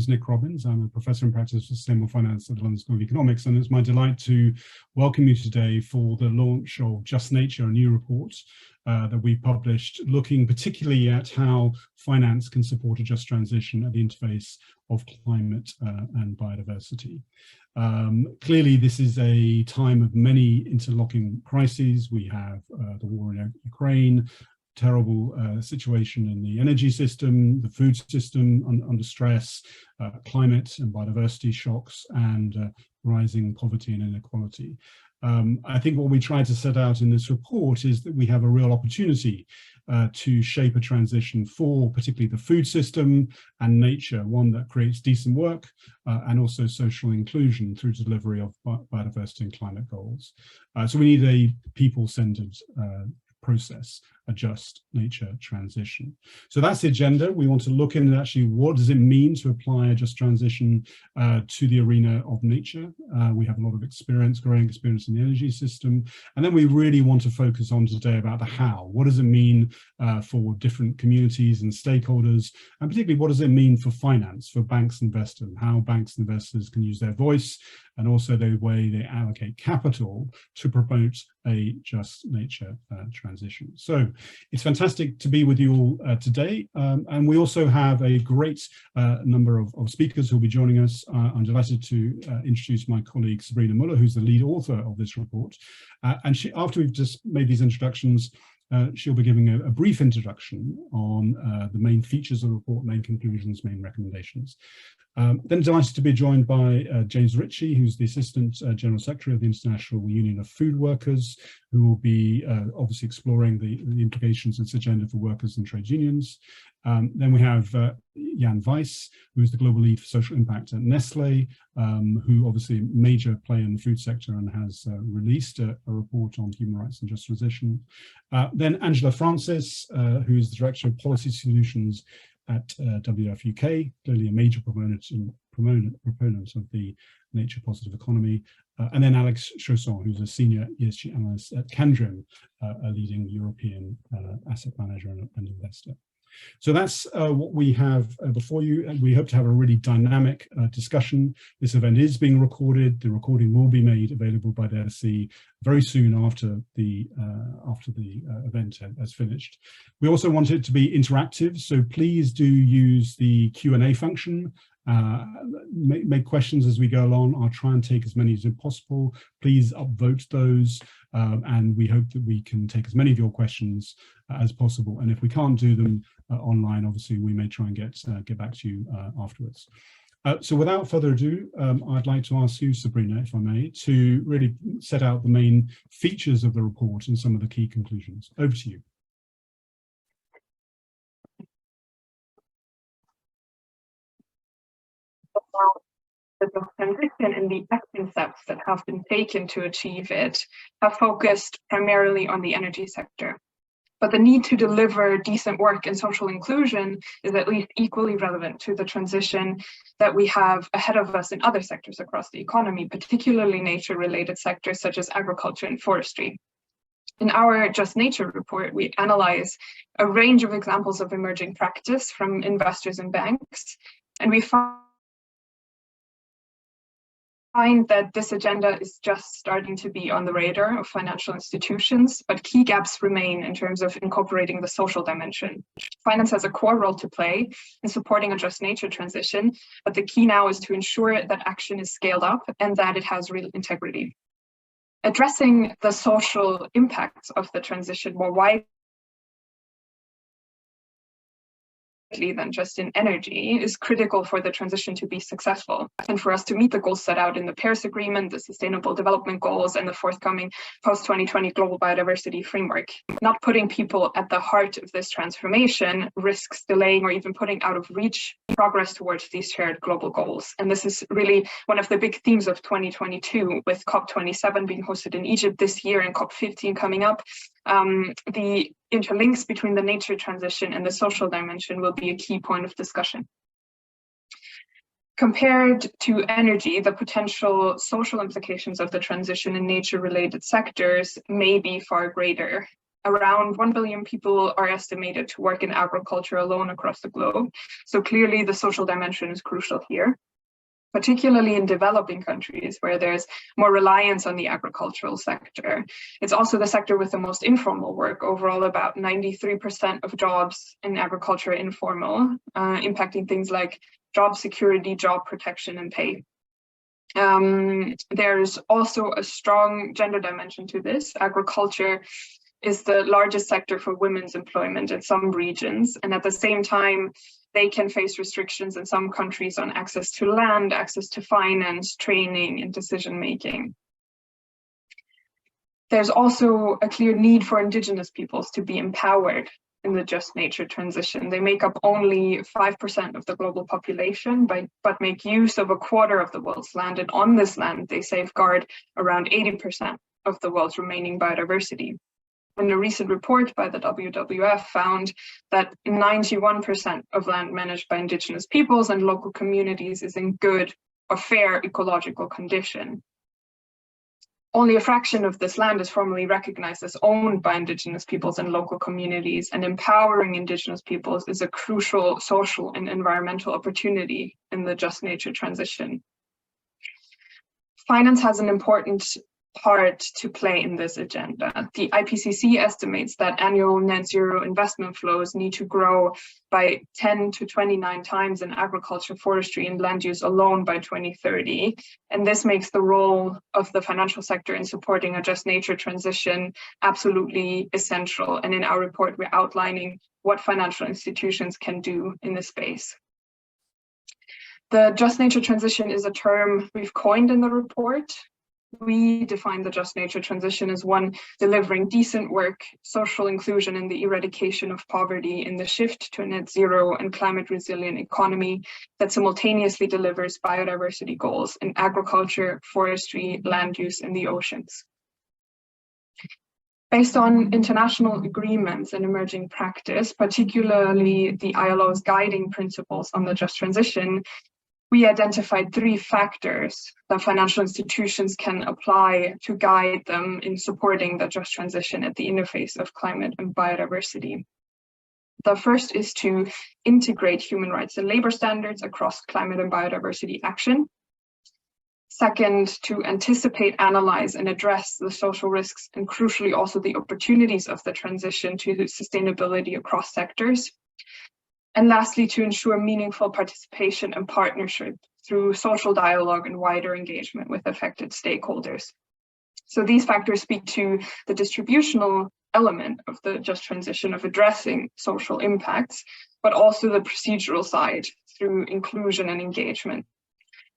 is Nick Robbins. I'm a professor in practice for sustainable finance at the London School of Economics, and it's my delight to welcome you today for the launch of Just Nature, a new report that we published, looking particularly at how finance can support a just transition at the interface of climate and biodiversity. Clearly, this is a time of many interlocking crises. We have the war in Ukraine, terrible situation in the energy system, the food system under stress, climate and biodiversity shocks, and rising poverty and inequality. I think what we try to set out in this report is that we have a real opportunity to shape a transition for particularly the food system and nature, one that creates decent work and also social inclusion through delivery of biodiversity and climate goals. So we need a people-centered process, a just nature transition. So that's the agenda. We want to look in at actually what does it mean to apply a just transition to the arena of nature. We have a lot of experience, growing experience in the energy system. And then we really want to focus on today about the how. What does it mean for different communities and stakeholders? And particularly, what does it mean for finance, for banks and investors, and how banks and investors can use their voice and also the way they allocate capital to promote a just nature transition. So it's fantastic to be with you all today, and we also have a great number of speakers who will be joining us. I'm delighted to introduce my colleague Sabrina Muller, who's the lead author of this report, and after we've just made these introductions, she'll be giving a brief introduction on the main features of the report, main conclusions, main recommendations. Then delighted to be joined by James Ritchie, who's the Assistant General Secretary of the International Union of Food Workers, who will be obviously exploring the implications of this agenda for workers and trade unions. Then we have Yann, who's the Global Lead for Social Impact at Nestlé, who obviously a major player in the food sector and has released a report on human rights and just transition. Then Angela Francis, who is the Director of Policy Solutions at WWF UK, clearly a major proponent of the nature positive economy, and then Alix Chosson, who's a senior ESG analyst at Candriam, a leading European asset manager and investor. So that's what we have before you, and we hope to have a really dynamic discussion. This event is being recorded. The recording will be made available by the LSE very soon after the event has finished. We also want it to be interactive, so please do use the Q&A function. Make questions as we go along. I'll try and take as many as possible. Please upvote those, and we hope that we can take as many of your questions as possible. And if we can't do them online, obviously we may try and get back to you afterwards. So without further ado, I'd like to ask you, Sabrina, if I may, to really set out the main features of the report and some of the key conclusions. Over to you. The transition and the action steps that have been taken to achieve it have focused primarily on the energy sector. But the need to deliver decent work and social inclusion is at least equally relevant to the transition that we have ahead of us in other sectors across the economy, particularly nature-related sectors such as agriculture and forestry. In our Just Nature report, we analyze a range of examples of emerging practice from investors and banks, and we find that this agenda is just starting to be on the radar of financial institutions, but key gaps remain in terms of incorporating the social dimension. Finance has a core role to play in supporting a just nature transition, but the key now is to ensure that action is scaled up and that it has real integrity. Addressing the social impacts of the transition more widely than just in energy is critical for the transition to be successful and for us to meet the goals set out in the Paris Agreement, the Sustainable Development Goals, and the forthcoming post-2020 Global Biodiversity Framework. Not putting people at the heart of this transformation risks delaying or even putting out of reach progress towards these shared global goals. And this is really one of the big themes of 2022, with COP27 being hosted in Egypt this year and COP15 coming up. The interlinks between the nature transition and the social dimension will be a key point of discussion. Compared to energy, the potential social implications of the transition in nature-related sectors may be far greater. Around 1 billion people are estimated to work in agriculture alone across the globe. So clearly the social dimension is crucial here, particularly in developing countries where there's more reliance on the agricultural sector. It's also the sector with the most informal work. Overall, about 93% of jobs in agriculture are informal, impacting things like job security, job protection, and pay. There's also a strong gender dimension to this. Agriculture is the largest sector for women's employment in some regions, and at the same time, they can face restrictions in some countries on access to land, access to finance, training, and decision-making. There's also a clear need for indigenous peoples to be empowered in the just nature transition. They make up only 5% of the global population, but make use of a quarter of the world's land, and on this land, they safeguard around 80% of the world's remaining biodiversity. And a recent report by the WWF found that 91% of land managed by indigenous peoples and local communities is in good or fair ecological condition. Only a fraction of this land is formally recognized as owned by indigenous peoples and local communities, and empowering indigenous peoples is a crucial social and environmental opportunity in the just nature transition. Finance has an important part to play in this agenda. The IPCC estimates that annual net zero investment flows need to grow by 10 to 29 times in agriculture, forestry, and land use alone by 2030. And this makes the role of the financial sector in supporting a just nature transition absolutely essential. And in our report, we're outlining what financial institutions can do in this space. The just nature transition is a term we've coined in the report. We define the just nature transition as one delivering decent work, social inclusion, and the eradication of poverty in the shift to a net zero and climate resilient economy that simultaneously delivers biodiversity goals in agriculture, forestry, land use, and the oceans. Based on international agreements and emerging practice, particularly the ILO's guiding principles on the just transition, we identified 3 factors that financial institutions can apply to guide them in supporting the just transition at the interface of climate and biodiversity. The first is to integrate human rights and labor standards across climate and biodiversity action. Second, to anticipate, analyze, and address the social risks and crucially also the opportunities of the transition to sustainability across sectors. And lastly, to ensure meaningful participation and partnership through social dialogue and wider engagement with affected stakeholders. So these factors speak to the distributional element of the just transition of addressing social impacts, but also the procedural side through inclusion and engagement.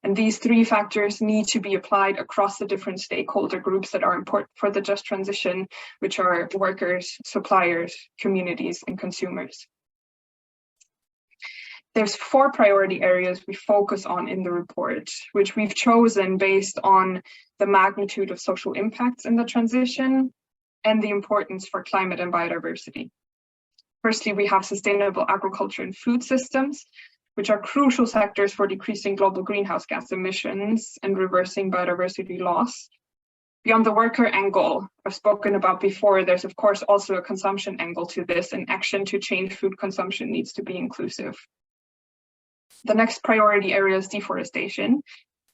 And these 3 factors need to be applied across the different stakeholder groups that are important for the just transition, which are workers, suppliers, communities, and consumers. There's 4 priority areas we focus on in the report, which we've chosen based on the magnitude of social impacts in the transition and the importance for climate and biodiversity. Firstly, we have sustainable agriculture and food systems, which are crucial sectors for decreasing global greenhouse gas emissions and reversing biodiversity loss. Beyond the worker angle I've spoken about before, there's of course also a consumption angle to this, and action to change food consumption needs to be inclusive. The next priority area is deforestation.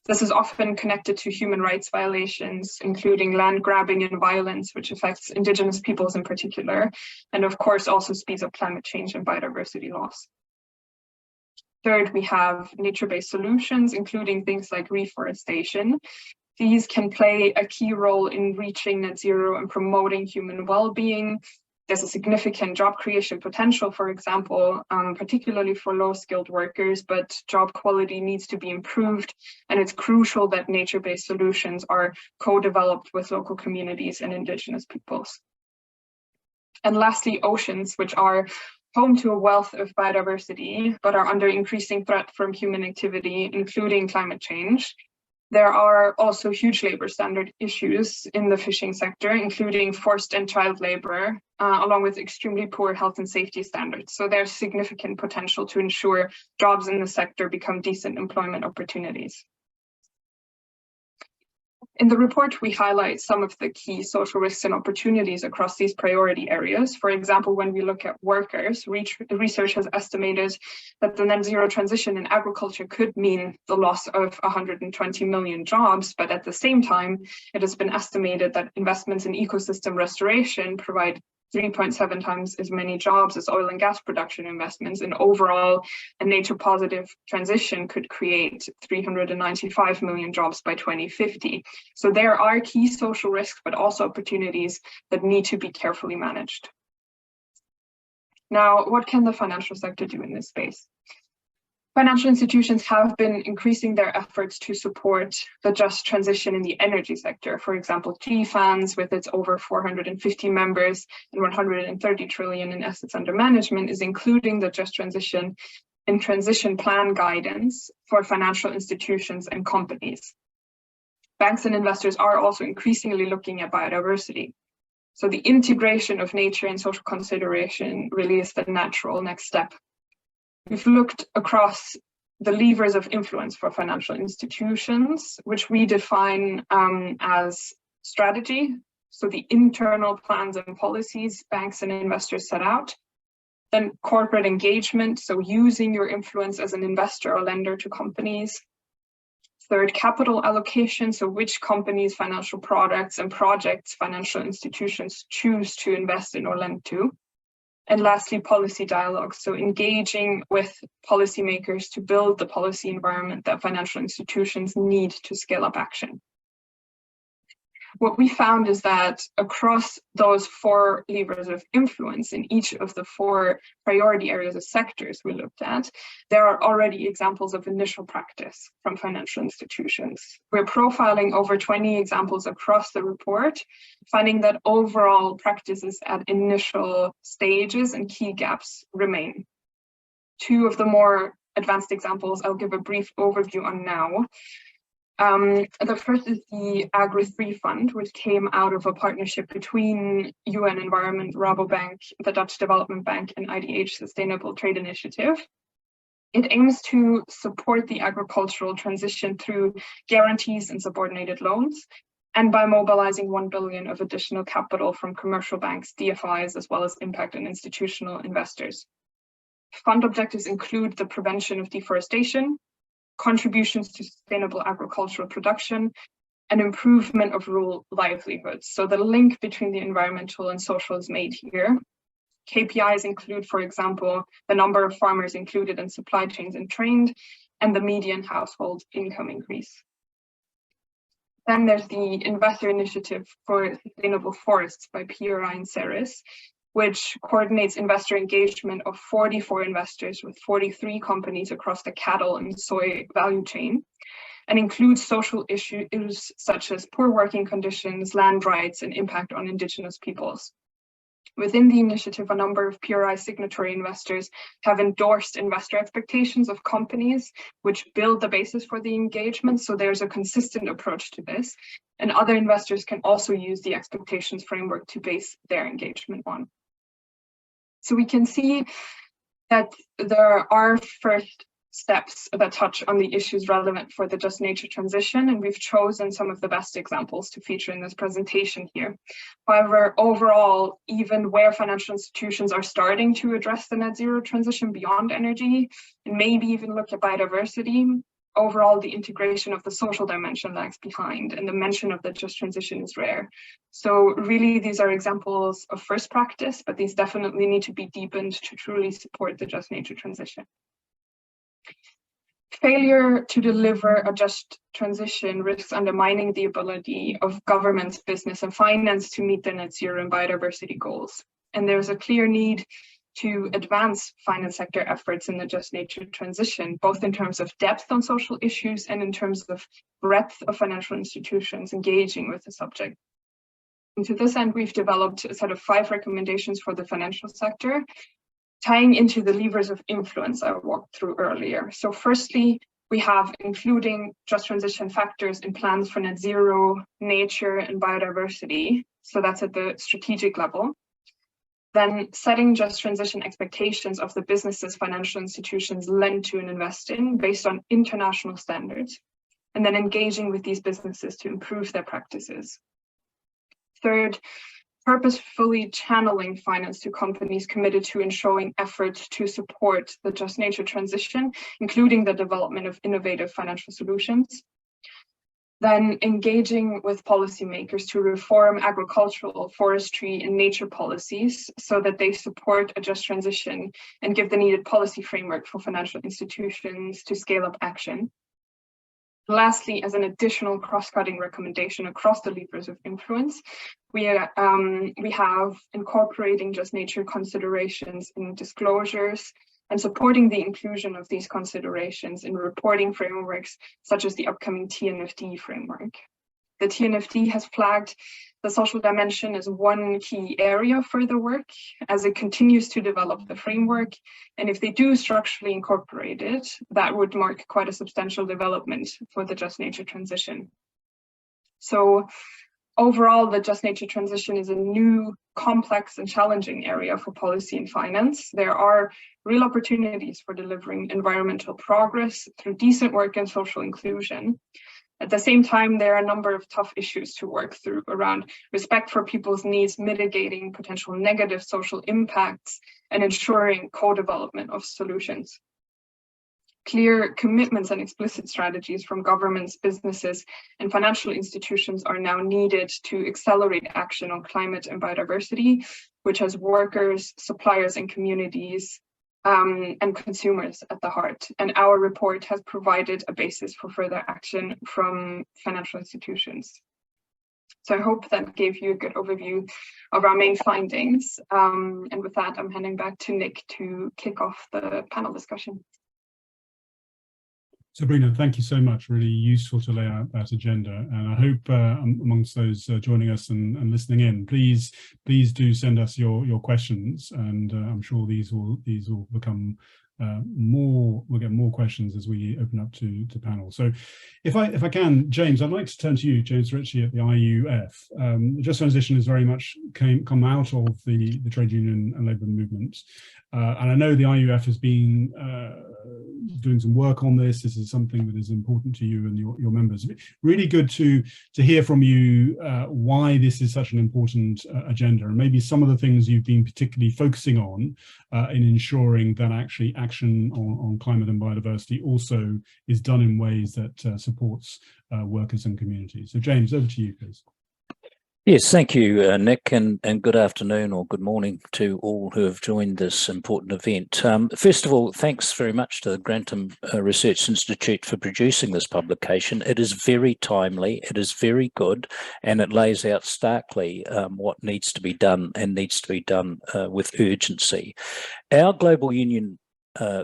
This is often connected to human rights violations, including land grabbing and violence, which affects indigenous peoples in particular, and of course also speeds up climate change and biodiversity loss. Third, we have nature-based solutions, including things like reforestation. These can play a key role in reaching net zero and promoting human well-being. There's a significant job creation potential, for example, particularly for low-skilled workers, but job quality needs to be improved, and it's crucial that nature-based solutions are co-developed with local communities and indigenous peoples. And lastly, oceans, which are home to a wealth of biodiversity, but are under increasing threat from human activity, including climate change. There are also huge labor standard issues in the fishing sector, including forced and child labor, along with extremely poor health and safety standards. So there's significant potential to ensure jobs in the sector become decent employment opportunities. In the report, we highlight some of the key social risks and opportunities across these priority areas. For example, when we look at workers, research has estimated that the net zero transition in agriculture could mean the loss of 120 million jobs, but at the same time, it has been estimated that investments in ecosystem restoration provide 3.7 times as many jobs as oil and gas production investments, and overall a nature positive transition could create 395 million jobs by 2050. So there are key social risks, but also opportunities that need to be carefully managed. Now, what can the financial sector do in this space? Financial institutions have been increasing their efforts to support the just transition in the energy sector. For example, GFANZ, with its over 450 members and 130 trillion in assets under management, is including the just transition in transition plan guidance for financial institutions and companies. Banks and investors are also increasingly looking at biodiversity. So the integration of nature and social consideration really is the natural next step. We've looked across the levers of influence for financial institutions, which we define as strategy, so the internal plans and policies banks and investors set out. Then corporate engagement, so using your influence as an investor or lender to companies. Third, capital allocation, so which companies, financial products and projects financial institutions choose to invest in or lend to. And lastly, policy dialogue, so engaging with policymakers to build the policy environment that financial institutions need to scale up action. What we found is that across those four levers of influence in each of the four priority areas of sectors we looked at, there are already examples of initial practice from financial institutions. We're profiling over 20 examples across the report, finding that overall practices at initial stages and key gaps remain. Two of the more advanced examples I'll give a brief overview on now. The first is the Aggregate Fund, which came out of a partnership between UN Environment, Rabobank, the Dutch Development Bank, and IDH Sustainable Trade Initiative. It aims to support the agricultural transition through guarantees and subordinated loans, and by mobilizing 1 billion of additional capital from commercial banks, DFIs, as well as impact and institutional investors. Fund objectives include the prevention of deforestation, contributions to sustainable agricultural production, and improvement of rural livelihoods. So the link between the environmental and social is made here. KPIs include, for example, the number of farmers included in supply chains and trained, and the median household income increase. Then there's the Investor Initiative for Sustainable Forests by PRI and Ceres, which coordinates investor engagement of 44 investors with 43 companies across the cattle and soy value chain, and includes social issues such as poor working conditions, land rights, and impact on indigenous peoples. Within the initiative, a number of PRI signatory investors have endorsed investor expectations of companies, which build the basis for the engagement, so there's a consistent approach to this, and other investors can also use the expectations framework to base their engagement on. So we can see that there are first steps that touch on the issues relevant for the just nature transition, and we've chosen some of the best examples to feature in this presentation here. However, overall, even where financial institutions are starting to address the net zero transition beyond energy, and maybe even look at biodiversity, overall the integration of the social dimension lags behind, and the mention of the just transition is rare. So really these are examples of first practice, but these definitely need to be deepened to truly support the just nature transition. Failure to deliver a just transition risks undermining the ability of governments, business, and finance to meet the net zero and biodiversity goals. And there's a clear need to advance finance sector efforts in the just nature transition, both in terms of depth on social issues and in terms of breadth of financial institutions engaging with the subject. And to this end, we've developed a set of 5 recommendations for the financial sector, tying into the levers of influence I walked through earlier. So firstly, we have including just transition factors in plans for net zero, nature, and biodiversity. So that's at the strategic level. Then setting just transition expectations of the businesses financial institutions lend to and invest in based on international standards. and then engaging with these businesses to improve their practices. Third, purposefully channeling finance to companies committed to ensuring effort to support the just nature transition, including the development of innovative financial solutions. Then engaging with policymakers to reform agricultural, forestry, and nature policies so that they support a just transition and give the needed policy framework for financial institutions to scale up action. Lastly, as an additional cross-cutting recommendation across the levers of influence, we have incorporating just nature considerations in disclosures and supporting the inclusion of these considerations in reporting frameworks, such as the upcoming TNFD framework. The TNFD has flagged the social dimension as one key area of further work as it continues to develop the framework. And if they do structurally incorporate it, that would mark quite a substantial development for the just nature transition. So overall, the just nature transition is a new, complex and challenging area for policy and finance. There are real opportunities for delivering environmental progress through decent work and social inclusion. At the same time, there are a number of tough issues to work through around respect for people's needs, mitigating potential negative social impacts, and ensuring co-development of solutions. Clear commitments and explicit strategies from governments, businesses, and financial institutions are now needed to accelerate action on climate and biodiversity, which has workers, suppliers, and communities and consumers at the heart. And our report has provided a basis for further action from financial institutions. So I hope that gave you a good overview of our main findings. And with that, I'm handing back to Nick to kick off the panel discussion. Sabrina, thank you so much. Really useful to lay out that agenda. And I hope amongst those joining us and listening in, please do send us your questions. And I'm sure these will become we'll get more questions as we open up to panel. So if I can, James, I'd like to turn to you, James Ritchie at the IUF. The Just Transition has very much come out of the trade union and labour movement. And I know the IUF has been doing some work on this. This is something that is important to you and your members. Really good to hear from you why this is such an important agenda, and maybe some of the things you've been particularly focusing on in ensuring that actually action on climate and biodiversity also is done in ways that supports workers and communities. So James, over to you, please. Yes, thank you, Nick, and good afternoon or good morning to all who have joined this important event. First of all, thanks very much to the Grantham Research Institute for producing this publication. It is very timely, it is very good, and it lays out starkly what needs to be done and needs to be done with urgency. Our global union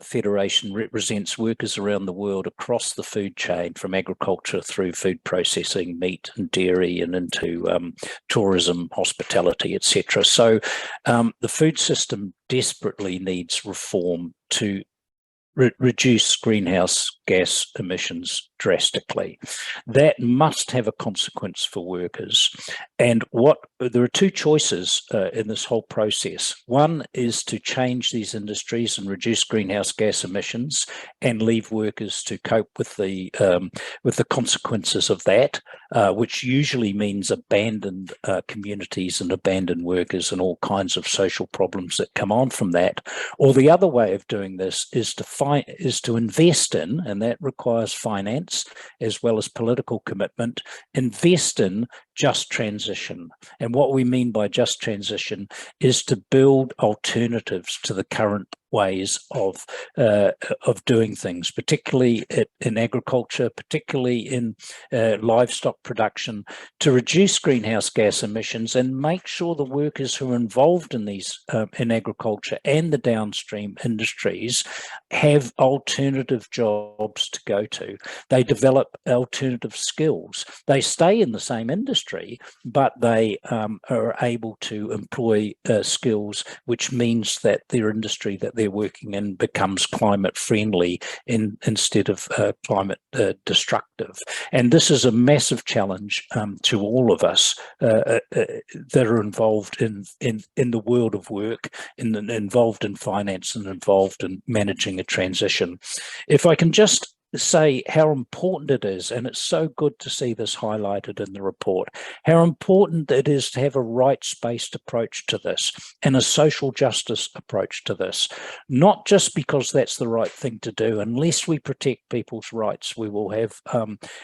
Federation represents workers around the world across the food chain, from agriculture through food processing, meat and dairy, and into tourism, hospitality, etc. So the food system desperately needs reform to reduce greenhouse gas emissions drastically. That must have a consequence for workers. And there are two choices in this whole process. One is to change these industries and reduce greenhouse gas emissions and leave workers to cope with the consequences of that, which usually means abandoned communities and abandoned workers and all kinds of social problems that come on from that. Or the other way of doing this is to invest in, and that requires finance as well as political commitment, invest in just transition. And what we mean by just transition is to build alternatives to the current ways of doing things, particularly in agriculture, particularly in livestock production, to reduce greenhouse gas emissions and make sure the workers who are involved in these in agriculture and the downstream industries have alternative jobs to go to. They develop alternative skills. They stay in the same industry, but they are able to employ skills, which means that their industry that they're working in becomes climate friendly instead of climate destructive. And this is a massive challenge to all of us that are involved in the world of work, involved in finance and involved in managing a transition. If I can just say how important it is, and it's so good to see this highlighted in the report, how important it is to have a rights-based approach to this and a social justice approach to this, not just because that's the right thing to do. Unless we protect people's rights, we will have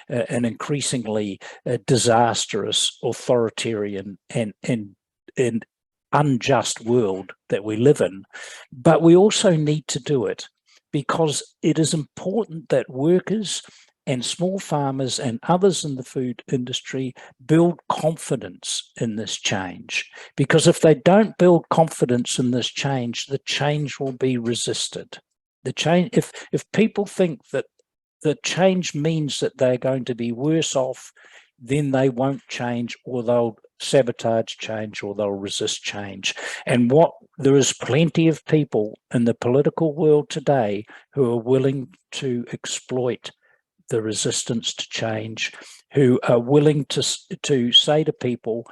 an increasingly disastrous, authoritarian and unjust world that we live in. But we also need to do it because it is important that workers and small farmers and others in the food industry build confidence in this change. Because if they don't build confidence in this change, the change will be resisted. The change, if people think that the change means that they're going to be worse off, then they won't change, or they'll sabotage change, or they'll resist change. And there is plenty of people in the political world today who are willing to exploit the resistance to change, who are willing to say to people,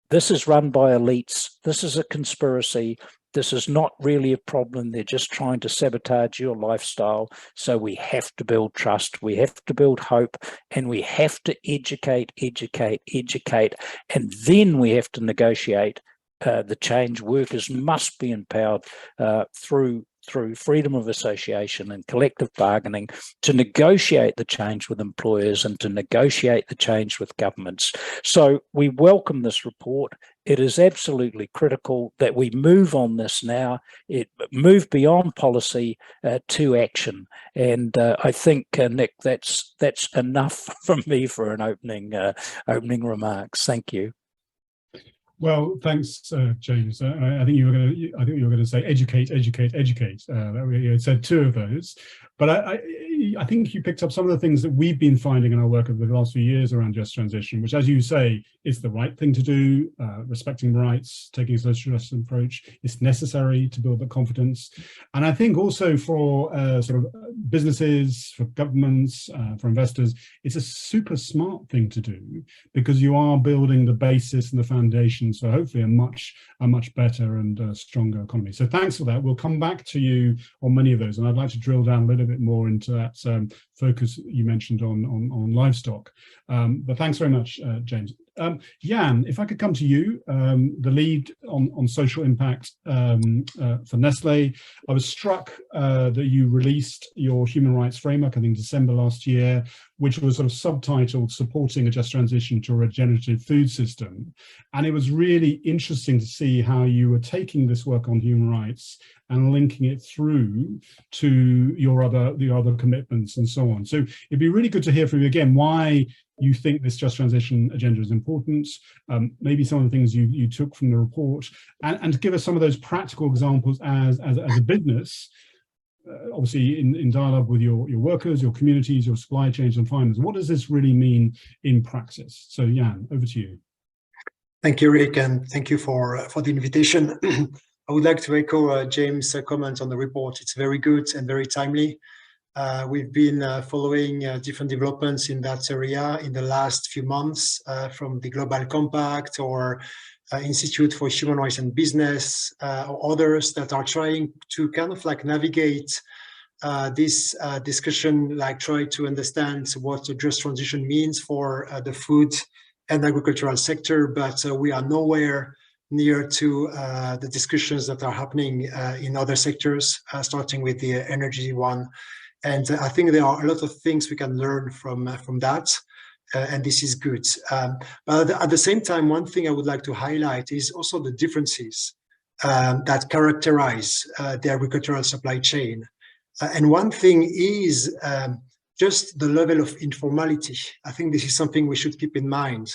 this is run by elites, this is a conspiracy, this is not really a problem, they're just trying to sabotage your lifestyle. So we have to build trust, we have to build hope, and we have to educate, and then we have to negotiate the change. Workers must be empowered through freedom of association and collective bargaining to negotiate the change with employers and to negotiate the change with governments. So we welcome this report. It is absolutely critical that we move on this now, move beyond policy to action. And I think, Nick, that's enough from me for an opening remarks. Thank you. Well, thanks, James. I think you were going to say educate. You said two of those, but I think you picked up some of the things that we've been finding in our work over the last few years around just transition, which, as you say, is the right thing to do. Respecting rights, taking a social justice approach, it's necessary to build that confidence. And I think also for sort of businesses, for governments, for investors, it's a super smart thing to do, because you are building the basis and the foundation. So hopefully a much better and stronger economy. So thanks for that. We'll come back to you on many of those, and I'd like to drill down a little bit more into that focus you mentioned on livestock. But thanks very much, James. Yann, if I could come to you, the lead on social impact for Nestlé. I was struck that you released your human rights framework, I think December last year, which was sort of subtitled Supporting a Just Transition to a Regenerative Food System. And it was really interesting to see how you were taking this work on human rights and linking it through to the other commitments and so on. So it'd be really good to hear from you again why you think this just transition agenda is important, maybe some of the things you took from the report, and to give us some of those practical examples as a business, obviously in dialogue with your workers, your communities, your supply chains and farmers. What does this really mean in practice? So Yann, over to you. Thank you, Rick, and thank you for the invitation. I would like to echo James' comments on the report. It's very good and very timely. We've been following different developments in that area in the last few months, from the Global Compact or Institute for Human Rights and Business, or others that are trying to kind of like navigate this discussion, like try to understand what a just transition means for the food and agricultural sector, but we are nowhere near to the discussions that are happening in other sectors, starting with the energy one. And I think there are a lot of things we can learn from that, and this is good. But at the same time, one thing I would like to highlight is also the differences that characterize the agricultural supply chain. And one thing is just the level of informality. I think this is something we should keep in mind.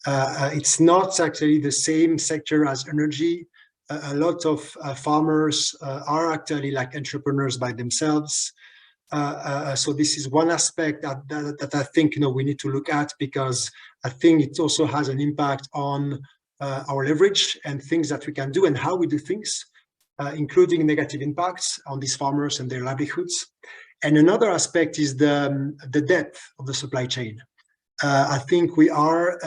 It's not actually the same sector as energy. A lot of farmers are actually like entrepreneurs by themselves. So this is one aspect that I think we need to look at, because I think it also has an impact on our leverage and things that we can do and how we do things, including negative impacts on these farmers and their livelihoods. And another aspect is the depth of the supply chain. I think we are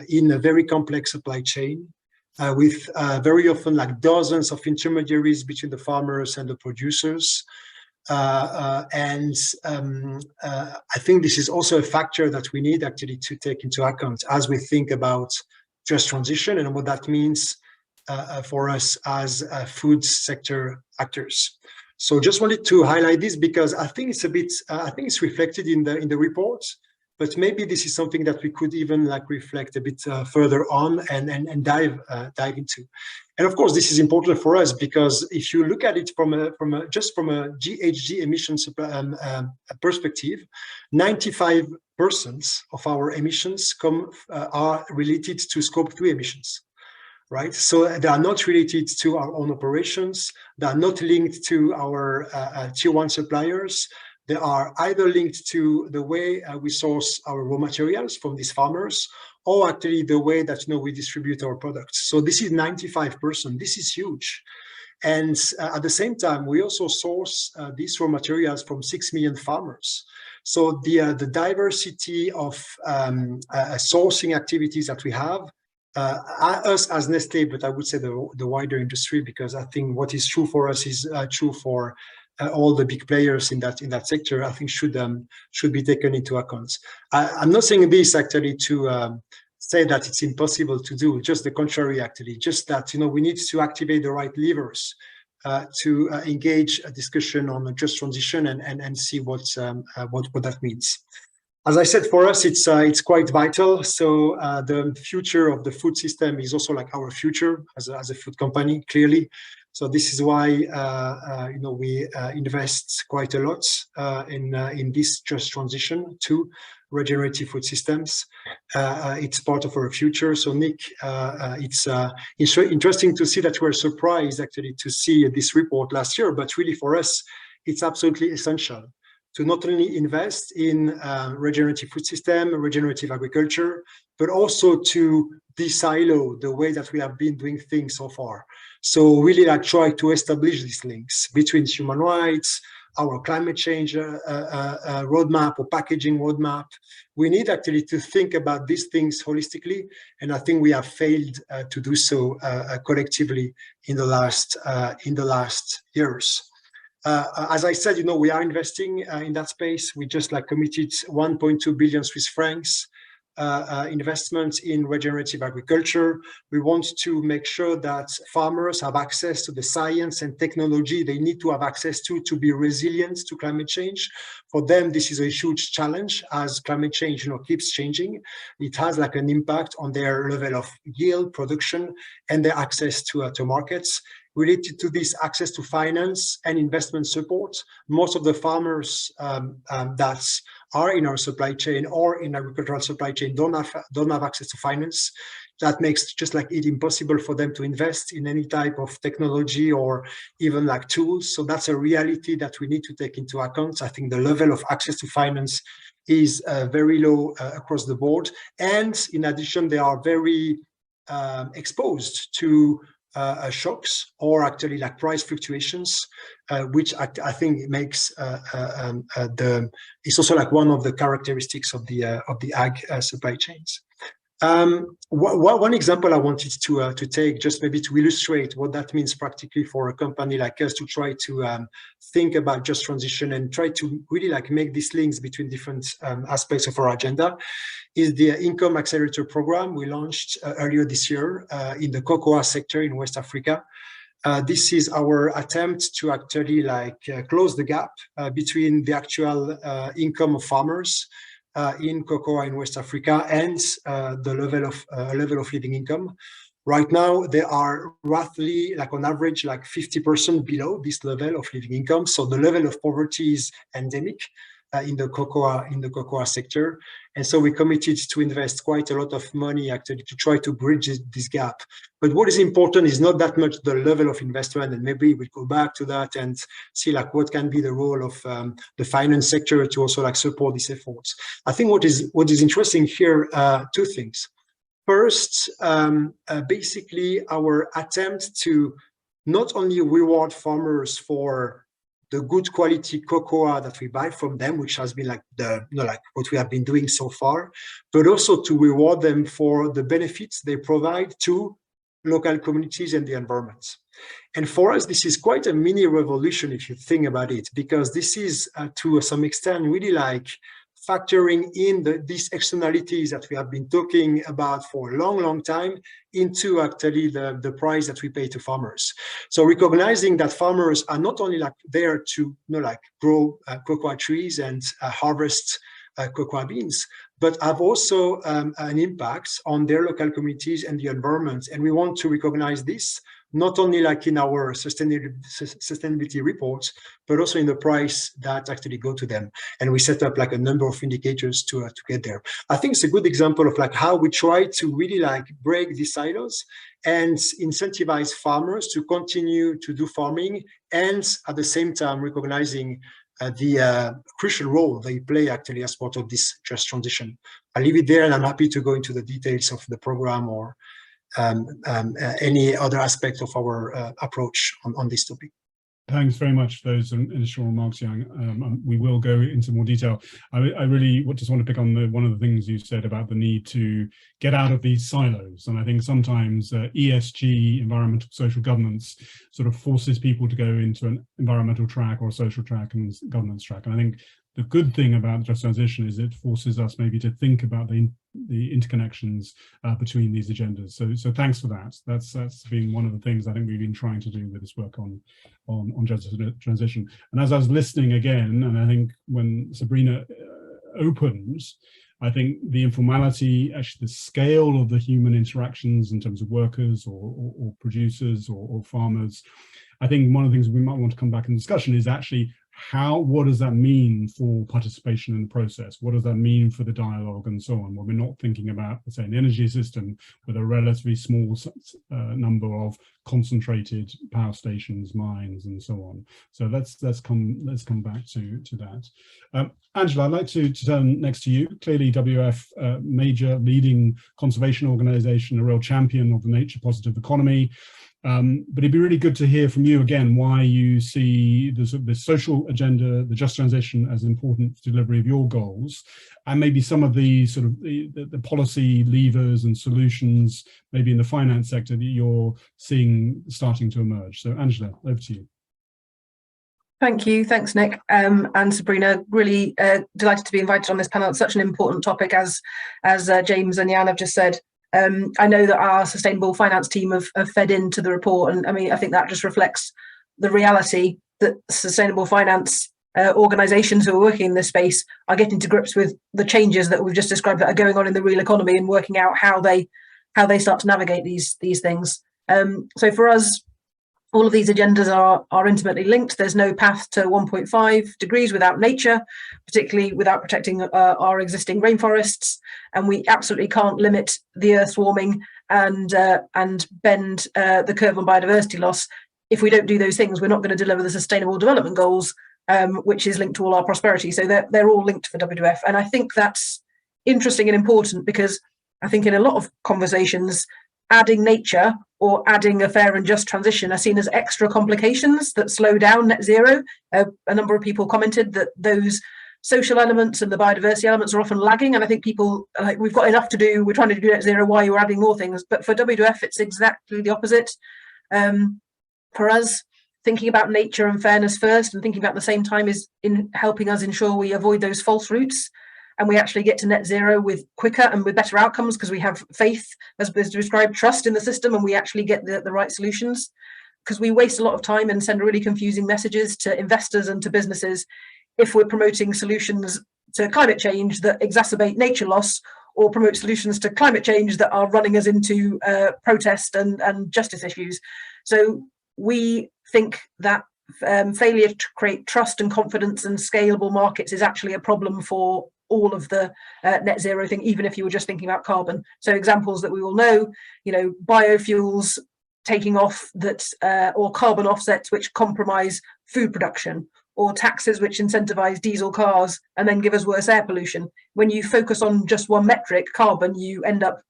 in a very complex supply chain with very often like dozens of intermediaries between the farmers and the producers. I think this is also a factor that we need actually to take into account as we think about just transition and what that means for us as food sector actors. So just wanted to highlight this because I think it's a bit, I think it's reflected in the report, but maybe this is something that we could even like reflect a bit further on and dive into. And of course, this is important for us because if you look at it from a GHG emissions perspective, 95% of our emissions are related to Scope 3 emissions. Right, so they are not related to our own operations. They are not linked to our tier 1 suppliers. They are either linked to the way we source our raw materials from these farmers, or actually the way that we distribute our products. So this is 95%. This is huge. And at the same time, we also source these raw materials from 6 million farmers. So the diversity of sourcing activities that we have, us as Nestlé, but I would say the wider industry, because I think what is true for us is true for all the big players in that sector, I think should be taken into account. I'm not saying this actually to say that it's impossible to do, just the contrary actually, just that we need to activate the right levers to engage a discussion on a just transition and see what that means. As I said, for us, it's quite vital. So the future of the food system is also like our future as a food company, clearly. So this is why we invest quite a lot in this just transition to regenerative food systems. It's part of our future. So Nick, it's interesting to see that we're surprised actually to see this report last year, but really for us, it's absolutely essential to not only invest in regenerative food system, regenerative agriculture, but also to de-silo the way that we have been doing things so far. So really like try to establish these links between human rights, our climate change roadmap or packaging roadmap. We need actually to think about these things holistically, and I think we have failed to do so collectively in the last years. As I said, we are investing in that space. We just committed 1.2 billion Swiss francs investment in regenerative agriculture. We want to make sure that farmers have access to the science and technology they need to have access to be resilient to climate change. For them, this is a huge challenge as climate change keeps changing. It has an impact on their level of yield, production, and their access to markets. Related to this access to finance and investment support, most of the farmers that are in our supply chain or in agricultural supply chain don't have access to finance. That makes just it impossible for them to invest in any type of technology or even tools. So that's a reality that we need to take into account. I think the level of access to finance is very low across the board. And in addition, they are very exposed to shocks or actually price fluctuations, which I think makes it's also one of the characteristics of the ag supply chains. One example I wanted to take, just maybe to illustrate what that means practically for a company like us to try to think about just transition and try to really make these links between different aspects of our agenda, is the Income Accelerator program we launched earlier this year in the cocoa sector in West Africa. This is our attempt to actually close the gap between the actual income of farmers in cocoa in West Africa and the level of living income. Right now, they are roughly on average 50% below this level of living income. So the level of poverty is endemic in the cocoa sector. And so we committed to invest quite a lot of money actually to try to bridge this gap. But what is important is not that much the level of investment, and maybe we'll go back to that and see what can be the role of the finance sector to also support these efforts. I think what is interesting here, two things. First, basically our attempt to not only reward farmers for the good quality cocoa that we buy from them, which has been what we have been doing so far, but also to reward them for the benefits they provide to local communities and the environment. And for us, this is quite a mini revolution if you think about it, because this is to some extent really like factoring in these externalities that we have been talking about for a long time into actually the price that we pay to farmers. So recognizing that farmers are not only like there to like grow cocoa trees and harvest cocoa beans, but have also an impact on their local communities and the environment. And we want to recognize this not only like in our sustainability reports, but also in the price that actually go to them. And we set up like a number of indicators to get there. I think it's a good example of like how we try to really like break these silos and incentivize farmers to continue to do farming, and at the same time recognizing the crucial role they play actually as part of this just transition. I'll leave it there, and I'm happy to go into the details of the program or any other aspect of our approach on this topic. Thanks very much for those initial remarks, Yann. We will go into more detail. I really just want to pick on one of the things you said about the need to get out of these silos. And I think sometimes ESG, environmental social governance, sort of forces people to go into an environmental track or a social track and governance track. And I think the good thing about just transition is it forces us maybe to think about the interconnections between these agendas. So thanks for that. That's been one of the things I think we've been trying to do with this work on just transition. And as I was listening again, and I think when Sabrina opens, I think the informality, actually the scale of the human interactions in terms of workers or producers or farmers, I think one of the things we might want to come back in discussion is actually what does that mean for participation in the process? What does that mean for the dialogue and so on? When we're not thinking about, let's say, an energy system with a relatively small number of concentrated power stations, mines, and so on. So let's come back to that. Angela, I'd like to turn next to you. Clearly, WWF, major leading conservation organisation, a real champion of the nature positive economy. But it'd be really good to hear from you again why you see the social agenda, the just transition, as important for delivery of your goals, and maybe some of the sort of the policy levers and solutions, maybe in the finance sector, that you're seeing starting to emerge. So, Angela, over to you. Thank you. Thanks, Nick and Sabrina. Really delighted to be invited on this panel. It's such an important topic, as James and Yann have just said. I know that our sustainable finance team have fed into the report, and I mean, I think that just reflects the reality that sustainable finance organisations who are working in this space are getting to grips with the changes that we've just described that are going on in the real economy, and working out how they start to navigate these things. So for us, all of these agendas are intimately linked. There's no path to 1.5 degrees without nature, particularly without protecting our existing rainforests. And we absolutely can't limit the Earth's warming and bend the curve on biodiversity loss. If we don't do those things, we're not going to deliver the Sustainable Development Goals, which is linked to all our prosperity. So they're all linked for WWF. And I think that's interesting and important, because I think in a lot of conversations, adding nature or adding a fair and just transition are seen as extra complications that slow down net zero. A number of people commented that those social elements and the biodiversity elements are often lagging, and I think people are like, we've got enough to do, we're trying to do net zero, why are you adding more things? But for WWF, it's exactly the opposite. For us, thinking about nature and fairness first, and thinking about the same time, is in helping us ensure we avoid those false routes, and we actually get to net zero with quicker and with better outcomes, because we have faith, as described, trust in the system, and we actually get the right solutions. Because we waste a lot of time and send really confusing messages to investors and to businesses if we're promoting solutions to climate change that exacerbate nature loss, or promote solutions to climate change that are running us into protest and justice issues. So we think that failure to create trust and confidence and scalable markets is actually a problem for all of the net zero thing, even if you were just thinking about carbon. So examples that we all know, biofuels taking off that, or carbon offsets which compromise food production, or taxes which incentivize diesel cars and then give us worse air pollution. When you focus on just one metric, carbon, you end up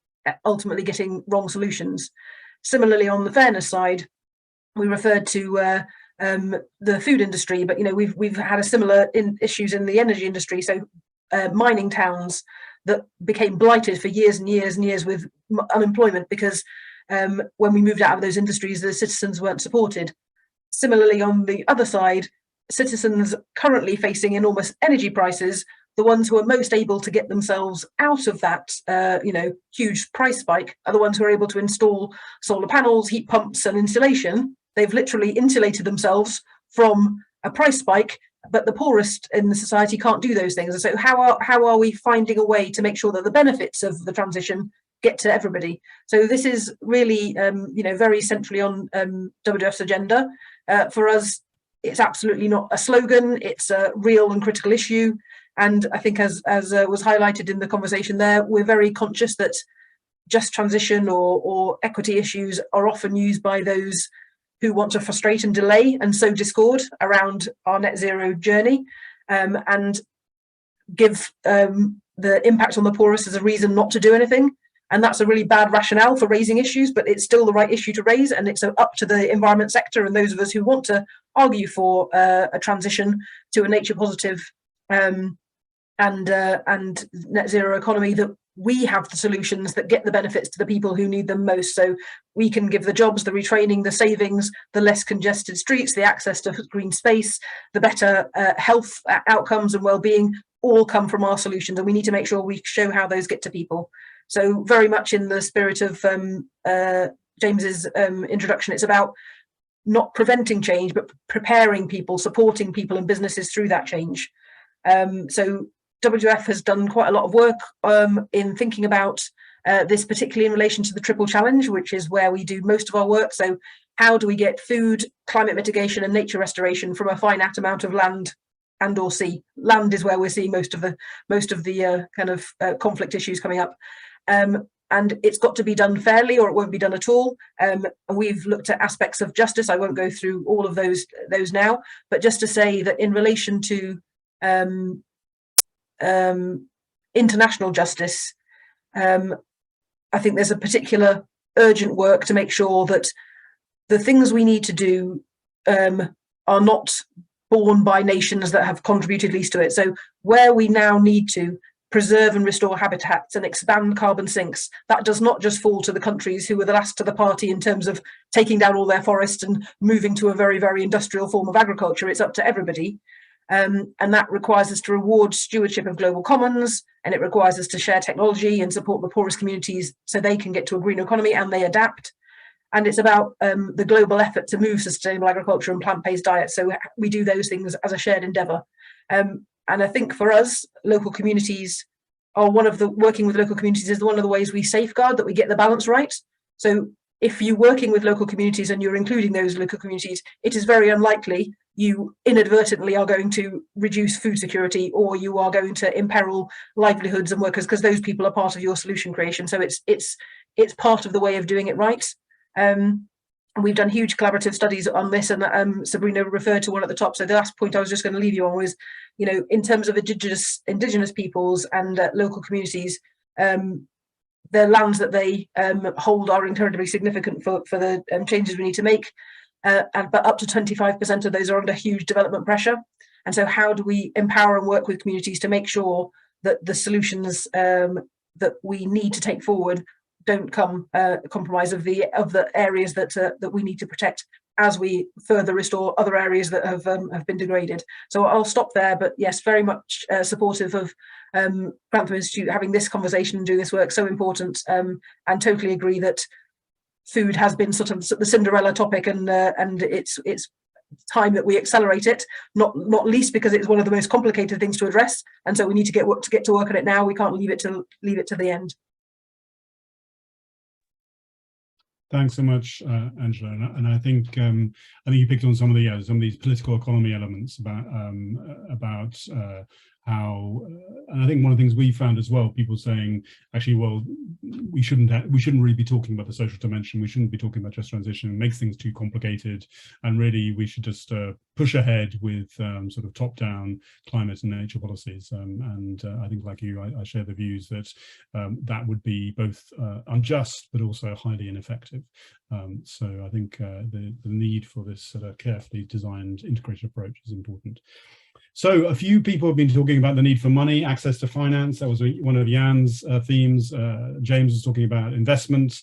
ultimately getting wrong solutions. Similarly, on the fairness side, we referred to the food industry, but we've had a similar issues in the energy industry. So mining towns that became blighted for years and years and years with unemployment, because when we moved out of those industries, the citizens weren't supported. Similarly, on the other side, citizens currently facing enormous energy prices, the ones who are most able to get themselves out of that, huge price spike are the ones who are able to install solar panels, heat pumps, and insulation. They've literally insulated themselves from a price spike, but the poorest in the society can't do those things. And so how are we finding a way to make sure that the benefits of the transition get to everybody? So this is really, very centrally on WWF's agenda. For us, it's absolutely not a slogan, it's a real and critical issue. And I think as was highlighted in the conversation there, we're very conscious that just transition or equity issues are often used by those who want to frustrate and delay and sow discord around our net zero journey, and give the impact on the poorest as a reason not to do anything. And that's a really bad rationale for raising issues, but it's still the right issue to raise, and it's up to the environment sector and those of us who want to argue for a transition to a nature positive and net zero economy, that we have the solutions that get the benefits to the people who need them most. So we can give the jobs, the retraining, the savings, the less congested streets, the access to green space, the better health outcomes and well-being all come from our solutions, and we need to make sure we show how those get to people. So very much in the spirit of James's introduction, it's about not preventing change, but preparing people, supporting people and businesses through that change. So WWF has done quite a lot of work in thinking about this, particularly in relation to the triple challenge, which is where we do most of our work. So how do we get food, climate mitigation and nature restoration from a finite amount of land and or sea? Land is where we're seeing most of the conflict issues coming up. And it's got to be done fairly or it won't be done at all. And we've looked at aspects of justice. I won't go through all of those now, but just to say that in relation to international justice, I think there's a particular urgent work to make sure that the things we need to do are not borne by nations that have contributed least to it. So where we now need to preserve and restore habitats and expand carbon sinks, that does not just fall to the countries who were the last to the party in terms of taking down all their forests and moving to a very, very industrial form of agriculture. It's up to everybody. And that requires us to reward stewardship of global commons, and it requires us to share technology and support the poorest communities so they can get to a green economy and they adapt. And it's about the global effort to move sustainable agriculture and plant-based diets. So we do those things as a shared endeavour. And I think for us, local communities are working with local communities is one of the ways we safeguard that we get the balance right. So if you're working with local communities and you're including those local communities, it is very unlikely you inadvertently are going to reduce food security or you are going to imperil livelihoods and workers, because those people are part of your solution creation. So it's part of the way of doing it right. And we've done huge collaborative studies on this, and Sabrina referred to one at the top. So the last point I was just going to leave you on was, in terms of indigenous peoples and local communities, the lands that they hold are incredibly significant for the changes we need to make. But up to 25% of those are under huge development pressure. And so how do we empower and work with communities to make sure that the solutions that we need to take forward don't compromise of the areas that we need to protect as we further restore other areas that have been degraded. So I'll stop there, but yes, very much supportive of Grantham Institute having this conversation and doing this work, so important, and totally agree that food has been sort of the Cinderella topic, and it's time that we accelerate it, not least because it's one of the most complicated things to address, and so we need to get to work on it now. We can't leave it to the end. Thanks so much, Angela. And I think you picked on some of these political economy elements about how, and I think one of the things we found as well, people saying, actually, well, we shouldn't really be talking about the social dimension. We shouldn't be talking about just transition. It makes things too complicated, and really we should just push ahead with sort of top-down climate and nature policies. And I think, like you, I share the views that that would be both unjust but also highly ineffective. So I think the need for this sort of carefully designed integrated approach is important. So a few people have been talking about the need for money, access to finance. That was one of Yann's themes. James was talking about investment.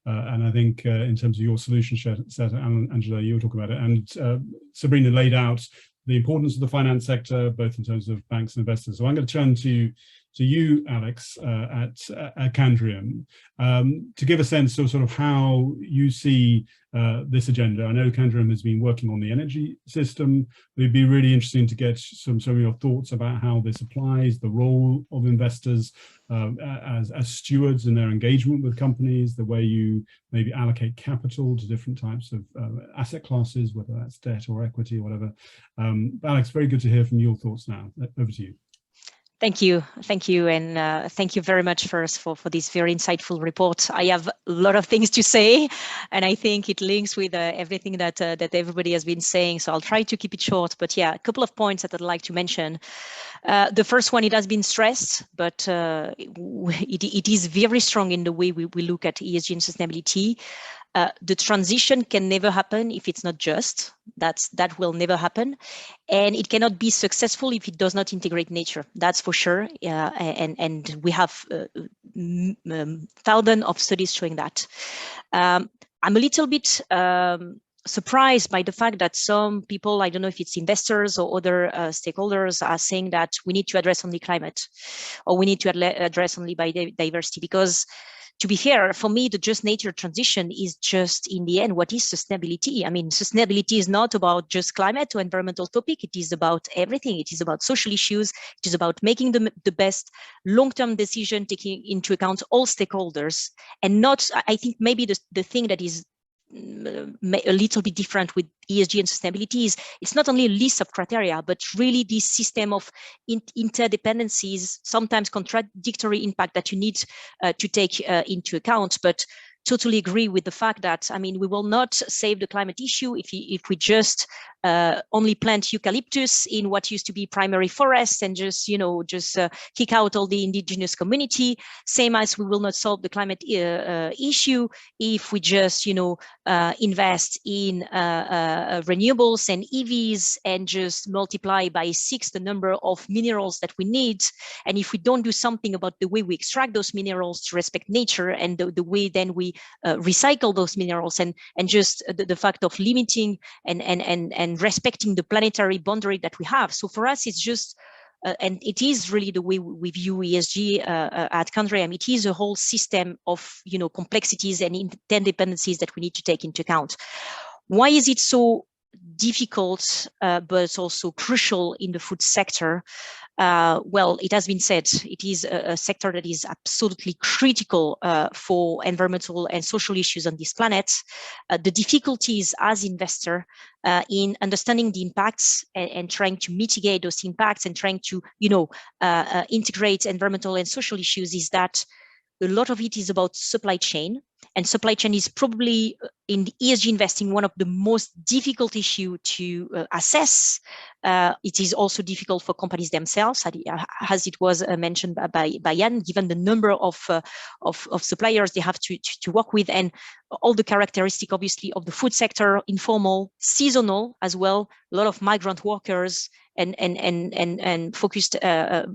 And I think in terms of your solution set, Angela, you were talking about it, and Sabrina laid out the importance of the finance sector, both in terms of banks and investors. So I'm going to turn to you, Alix, at Candriam, to give a sense of sort of how you see this agenda. I know Candriam has been working on the energy system. It'd be really interesting to get some of your thoughts about how this applies, the role of investors as stewards in their engagement with companies, the way you maybe allocate capital to different types of asset classes, whether that's debt or equity or whatever. Alix, very good to hear from your thoughts now. Over to you. Thank you, and thank you very much first for this very insightful report. I have a lot of things to say, and I think it links with everything that everybody has been saying. So I'll try to keep it short. But yeah, a couple of points that I'd like to mention. The first one, it has been stressed, but it is very strong in the way we look at ESG and sustainability. The transition can never happen if it's not just. That will never happen, and it cannot be successful if it does not integrate nature. That's for sure. And we have thousands of studies showing that. I'm a little bit surprised by the fact that some people, I don't know if it's investors or other stakeholders, are saying that we need to address only climate, or we need to address only biodiversity, because to be fair, for me, the just nature transition is just, in the end, what is sustainability? I mean, sustainability is not about just climate or environmental topic. It is about everything. It is about social issues. It is about making the best long-term decision, taking into account all stakeholders, and not, I think maybe the thing that is a little bit different with ESG and sustainability is it's not only a list of criteria, but really this system of interdependencies, sometimes contradictory impact that you need to take into account. But totally agree with the fact that, I mean, we will not save the climate issue if we just only plant eucalyptus in what used to be primary forests and just kick out all the indigenous community. Same as we will not solve the climate issue if we just invest in renewables and EVs and just multiply by 6 the number of minerals that we need. And if we don't do something about the way we extract those minerals to respect nature, and the way then we recycle those minerals, and just the fact of limiting and respecting the planetary boundary that we have. So for us, it's just, and it is really the way we view ESG at Candriam. It is a whole system of complexities and interdependencies that we need to take into account. Why is it so difficult, but also crucial in the food sector? Well, it has been said, it is a sector that is absolutely critical for environmental and social issues on this planet. The difficulties as investor in understanding the impacts and trying to mitigate those impacts and trying to, integrate environmental and social issues is that a lot of it is about supply chain, and supply chain is probably in the ESG investing one of the most difficult issue to assess. It is also difficult for companies themselves, as it was mentioned by Yann, given the number of suppliers they have to work with, and all the characteristic, obviously, of the food sector, informal, seasonal as well, a lot of migrant workers, and focused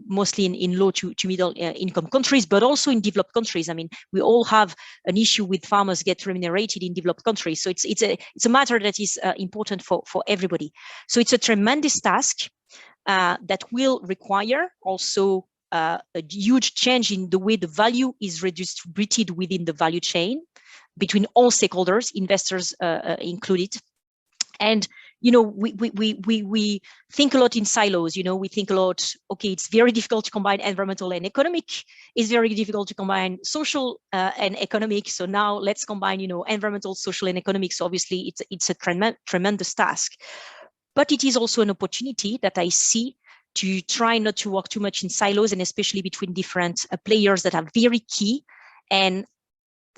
mostly in low to middle income countries, but also in developed countries. I mean, we all have an issue with farmers get remunerated in developed countries. So it's a matter that is important for everybody. So it's a tremendous task that will require also a huge change in the way the value is redistributed within the value chain between all stakeholders, investors included. And we think a lot in silos. We think a lot, okay, it's very difficult to combine environmental and economic. It's very difficult to combine social and economic. So now let's combine, environmental, social, and economic. So obviously it's a tremendous task. But it is also an opportunity that I see to try not to work too much in silos, and especially between different players that are very key. And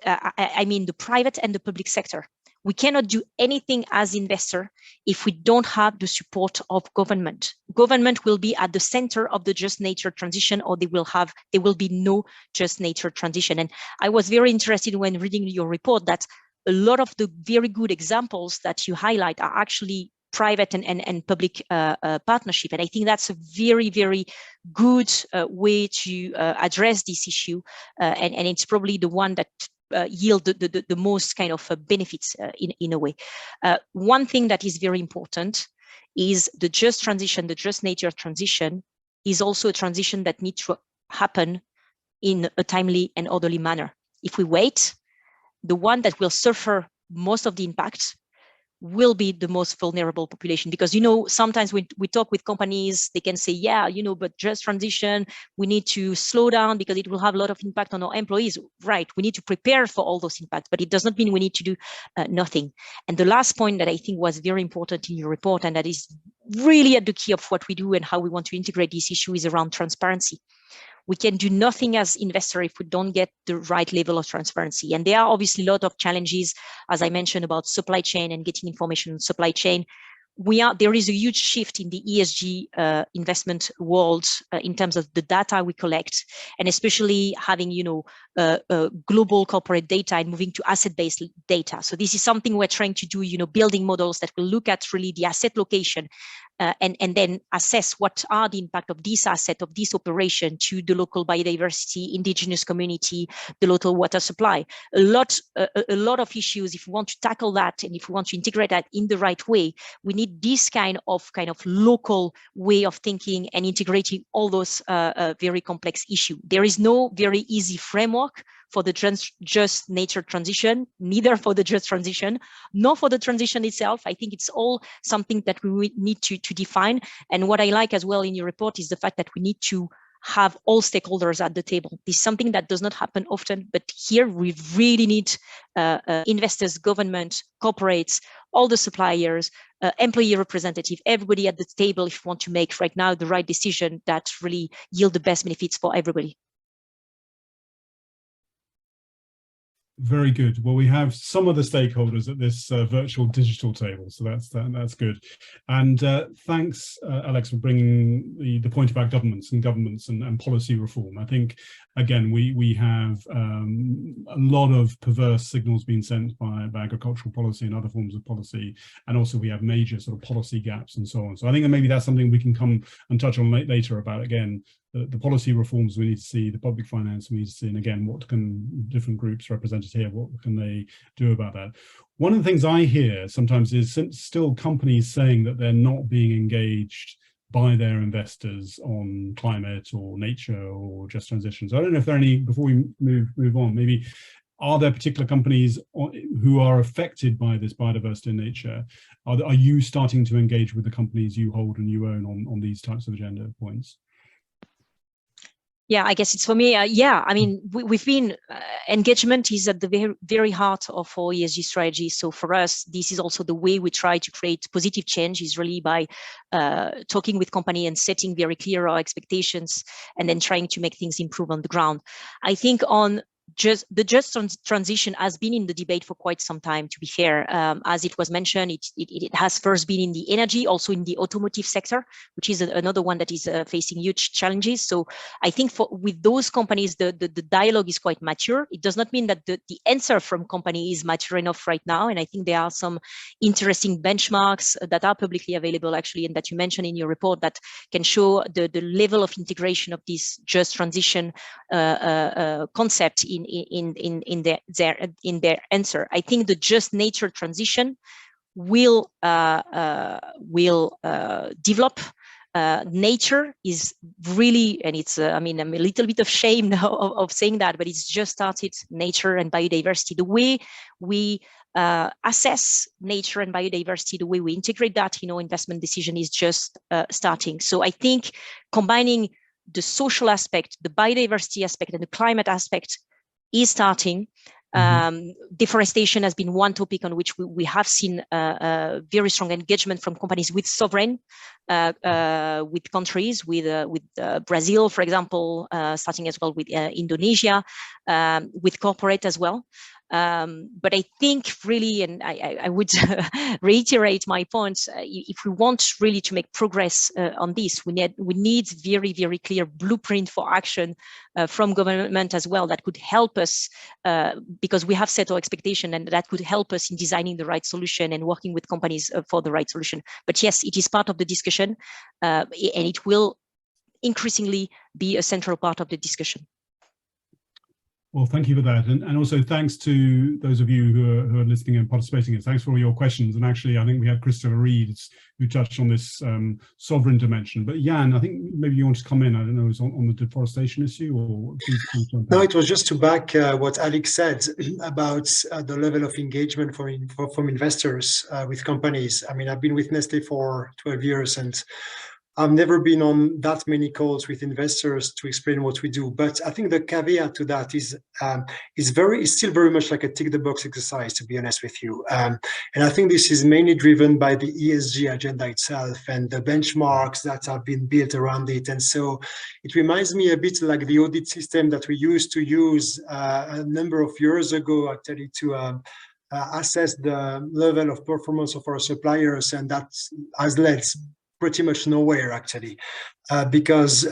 I mean the private and the public sector. We cannot do anything as investor if we don't have the support of government. Government will be at the center of the just nature transition, or there will be no just nature transition. And I was very interested when reading your report that a lot of the very good examples that you highlight are actually private and public partnership. And I think that's a very, very good way to address this issue. And it's probably the one that yield the most kind of benefits in a way. One thing that is very important is the just transition, the just nature transition is also a transition that needs to happen in a timely and orderly manner. If we wait, the one that will suffer most of the impact will be the most vulnerable population, because, you know, sometimes when we talk with companies, they can say, yeah, you know, but just transition, we need to slow down because it will have a lot of impact on our employees. Right, we need to prepare for all those impacts, but it does not mean we need to do nothing. And the last point that I think was very important in your report, and that is really at the key of what we do and how we want to integrate this issue, is around transparency. We can do nothing as investors if we don't get the right level of transparency. And there are obviously a lot of challenges, as I mentioned, about supply chain and getting information on supply chain. There is a huge shift in the ESG investment world in terms of the data we collect, and especially having, you know, global corporate data and moving to asset-based data. So this is something we're trying to do, you know, building models that will look at really the asset location and then assess what are the impact of this asset, of this operation to the local biodiversity, indigenous community, the local water supply. A lot of issues. If we want to tackle that and if we want to integrate that in the right way, we need this kind of local way of thinking and integrating all those very complex issues. There is no very easy framework for the just nature transition, neither for the just transition, nor for the transition itself. I think it's all something that we need to define. And what I like as well in your report is the fact that we need to have all stakeholders at the table. This is something that does not happen often, but here we really need investors, government, corporates, all the suppliers, employee representative, everybody at the table if you want to make right now the right decision that really yield the best benefits for everybody. Very good. Well, we have some of the stakeholders at this virtual digital table, so that's good. And thanks, Alix, for bringing the point about governments and policy reform. I think, again, we have a lot of perverse signals being sent by agricultural policy and other forms of policy, and also we have major sort of policy gaps and so on. So I think that maybe that's something we can come and touch on later about, again, the policy reforms we need to see, the public finance we need to see, and again, what can different groups represented here, what can they do about that? One of the things I hear sometimes is still companies saying that they're not being engaged by their investors on climate or nature or just transitions. I don't know if there are any, before we move on, maybe, are there particular companies who are affected by this biodiversity in nature? Are you starting to engage with the companies you hold and you own on these types of agenda points? Yeah, I guess it's for me. Yeah, I mean, we've been, engagement is at the very, very heart of our ESG strategy. So for us, this is also the way we try to create positive change, is really by talking with company and setting very clear our expectations and then trying to make things improve on the ground. I think on the just transition has been in the debate for quite some time, to be fair. As it was mentioned, it has first been in the energy, also in the automotive sector, which is another one that is facing huge challenges. So I think with those companies, the dialogue is quite mature. It does not mean that the answer from company is mature enough right now. And I think there are some interesting benchmarks that are publicly available, actually, and that you mentioned in your report, that can show the level of integration of this just transition concept in their answer. I think the just nature transition will develop. Nature is really, and it's I mean, I'm a little bit ashamed now of saying that, but it's just started. Nature and biodiversity, the way we assess nature and biodiversity, the way we integrate that in our investment decision is just starting. So I think combining the social aspect, the biodiversity aspect, and the climate aspect is starting. Deforestation has been one topic on which we have seen very strong engagement from companies with sovereign, with countries, with Brazil, for example, starting as well with Indonesia, with corporate as well. But I think really, and I would reiterate my point, if we want really to make progress on this, we need very, very clear blueprint for action from government as well, that could help us, because we have set our expectation, and that could help us in designing the right solution and working with companies for the right solution. But yes, it is part of the discussion, and it will increasingly be a central part of the discussion. Well, thank you for that, and also thanks to those of you who are listening and participating. Thanks for all your questions. And actually, I think we had Christopher Reed who touched on this sovereign dimension. But Yann, I think maybe you want to come in. I don't know, is on the deforestation issue, or please jump in. No, it was just to back what Alix said about the level of engagement from investors with companies. I mean, I've been with Nestlé for 12 years, and I've never been on that many calls with investors to explain what we do. But I think the caveat to that is still very much like a tick the box exercise, to be honest with you. And I think this is mainly driven by the ESG agenda itself and the benchmarks that have been built around it. And so it reminds me a bit like the audit system that we used to use a number of years ago, actually, to assess the level of performance of our suppliers, and that has led pretty much nowhere, actually, because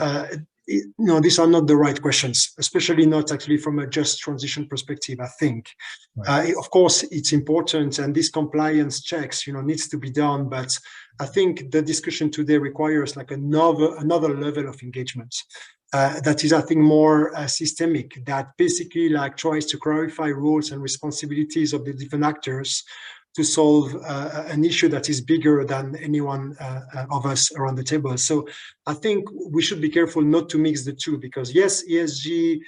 these are not the right questions, especially not actually from a just transition perspective, I think. Right. Of course, it's important, and these compliance checks, needs to be done, but I think the discussion today requires like another level of engagement. That is, I think, more systemic, that basically like tries to clarify roles and responsibilities of the different actors to solve an issue that is bigger than anyone of us around the table. So I think we should be careful not to mix the two, because yes, ESG,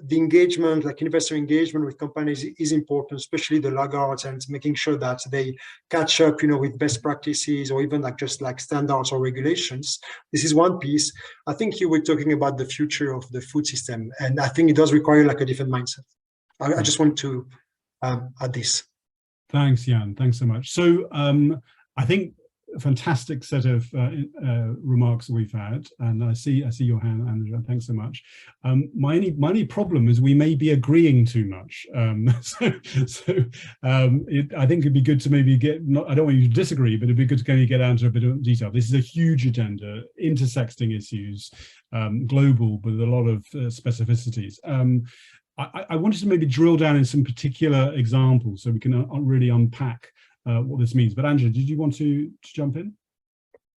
the engagement, like investor engagement with companies is important, especially the laggards, and making sure that they catch up, with best practices, or even like just like standards or regulations. This is one piece. I think you were talking about the future of the food system, and I think it does require like a different mindset. I just want to add this. Thanks, Yann. Thanks so much. So I think a fantastic set of remarks that we've had, and I see your hand, Andrea. Thanks so much. My only problem is we may be agreeing too much. I think it'd be good to maybe I don't want you to disagree, but it'd be good to kind of get down to a bit of detail. This is a huge agenda, intersecting issues, global, with a lot of specificities. I wanted to maybe drill down in some particular examples so we can really unpack what this means. But Angela, did you want to jump in?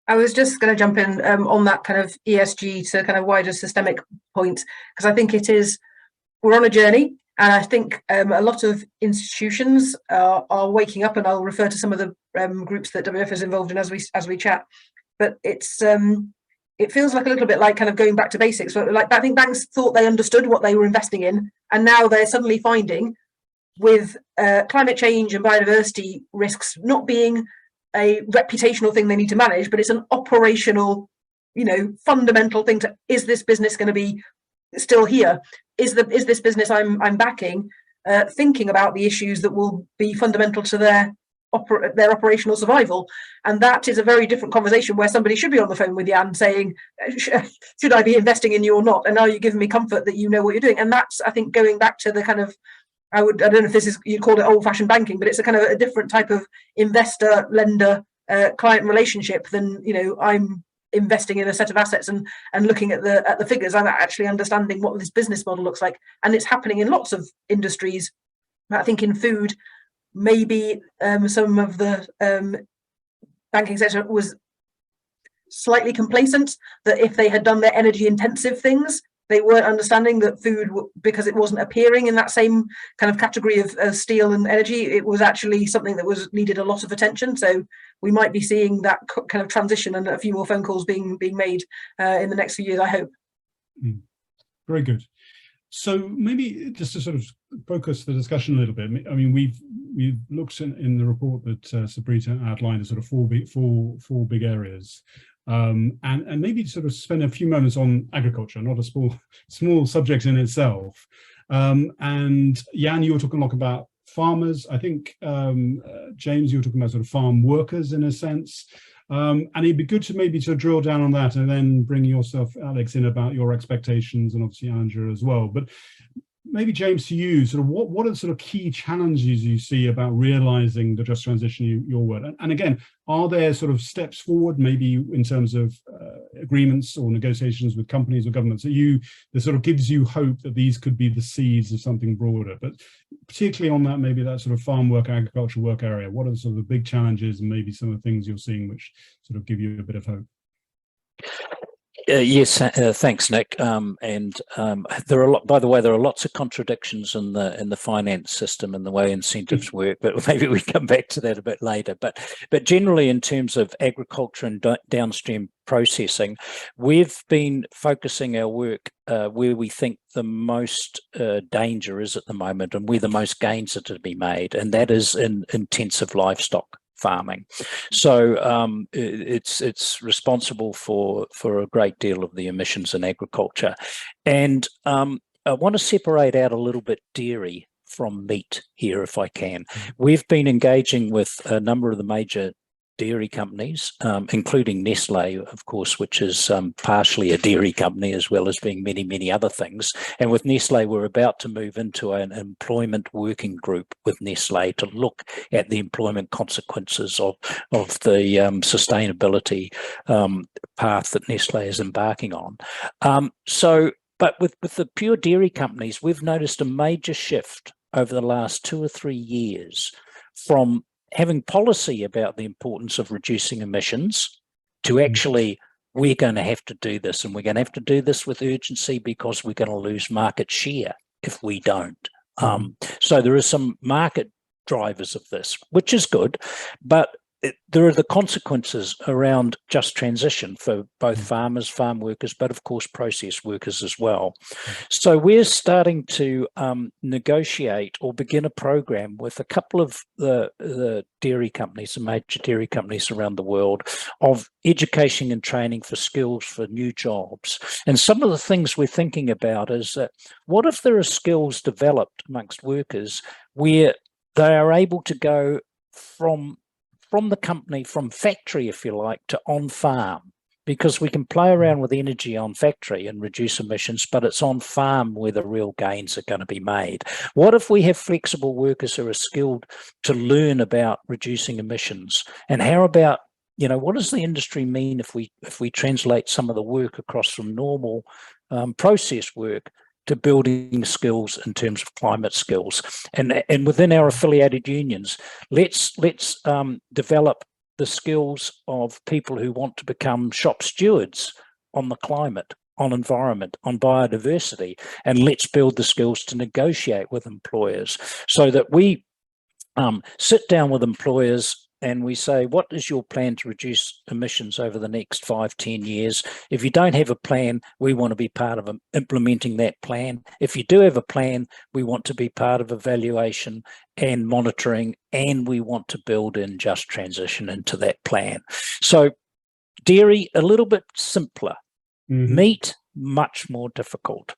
I was just going to jump in on that kind of ESG to kind of wider systemic point, because I think we're on a journey, and I think a lot of institutions are waking up, and I'll refer to some of the groups that WF is involved in as we chat. But it feels like a little bit like kind of going back to basics. Like, I think banks thought they understood what they were investing in, and now they're suddenly finding, with climate change and biodiversity risks not being a reputational thing they need to manage, but it's an operational, fundamental thing to, is this business going to be still here? Is this business I'm backing thinking about the issues that will be fundamental to their operational survival? And that is a very different conversation, where somebody should be on the phone with Yann saying, should I be investing in you or not? And are you giving me comfort that you know what you're doing? And that's, I think, going back to the kind of, I don't know if this is, you'd call it old-fashioned banking, but it's a kind of a different type of investor, lender, client relationship than, I'm investing in a set of assets and looking at the figures. I'm actually understanding what this business model looks like. And it's happening in lots of industries. I think in food, maybe some of the banking sector was slightly complacent, that if they had done their energy intensive things, they weren't understanding that food, because it wasn't appearing in that same kind of category of steel and energy, it was actually something that needed a lot of attention. So we might be seeing that kind of transition, and a few more phone calls being made in the next few years, I hope. Very good. So maybe just to sort of focus the discussion a little bit, I mean, we've looked in the report that Sabrina outlined as sort of four big areas, and maybe sort of spend a few moments on agriculture, not a small subject in itself. And Yann, you were talking a lot about farmers. I think James, you were talking about sort of farm workers in a sense. And it'd be good to maybe to drill down on that, and then bring yourself, Alix, in about your expectations, and obviously Andrea as well. But maybe James, to you, sort of what are the sort of key challenges you see about realizing the just transition, your word? And again, are there sort of steps forward, maybe in terms of agreements or negotiations with companies or governments, that sort of gives you hope that these could be the seeds of something broader? But particularly on that, maybe that sort of farm work, agriculture work area, what are the sort of the big challenges, and maybe some of the things you're seeing which sort of give you a bit of hope? Yes, thanks, Nick. There are by the way, there are lots of contradictions in the finance system and the way incentives work, but maybe we come back to that a bit later. But generally, in terms of agriculture and downstream processing, we've been focusing our work where we think the most danger is at the moment, and where the most gains are to be made, and that is in intensive livestock farming. So it's responsible for a great deal of the emissions in agriculture. And I want to separate out a little bit dairy from meat here, if I can. We've been engaging with a number of the major dairy companies, including Nestlé, of course, which is partially a dairy company as well as being many, many other things. And with Nestlé, we're about to move into an employment working group with Nestlé to look at the employment consequences of the sustainability path that Nestlé is embarking on. But with the pure dairy companies, we've noticed a major shift over the last 2 or 3 years from having policy about the importance of reducing emissions to actually, we're going to have to do this, and we're going to have to do this with urgency because we're going to lose market share if we don't. So there are some market drivers of this, which is good, but there are the consequences around just transition for both farmers, farm workers, but of course process workers as well. So we're starting to negotiate or begin a program with a couple of the dairy companies, the major dairy companies around the world, of education and training for skills for new jobs. And some of the things we're thinking about is that what if there are skills developed amongst workers where they are able to go from the company, from factory, if you like, to on farm, because we can play around with energy on factory and reduce emissions, but it's on farm where the real gains are going to be made. What if we have flexible workers who are skilled to learn about reducing emissions? And how about, what does the industry mean if we translate some of the work across from normal process work to building skills in terms of climate skills? And within our affiliated unions, let's develop the skills of people who want to become shop stewards on the climate, on environment, on biodiversity, and let's build the skills to negotiate with employers, so that we sit down with employers and we say, what is your plan to reduce emissions over the next 5-10 years? If you don't have a plan, we want to be part of implementing that plan. If you do have a plan, we want to be part of evaluation and monitoring, and we want to build in just transition into that plan. So dairy, a little bit simpler. Meat, much more difficult.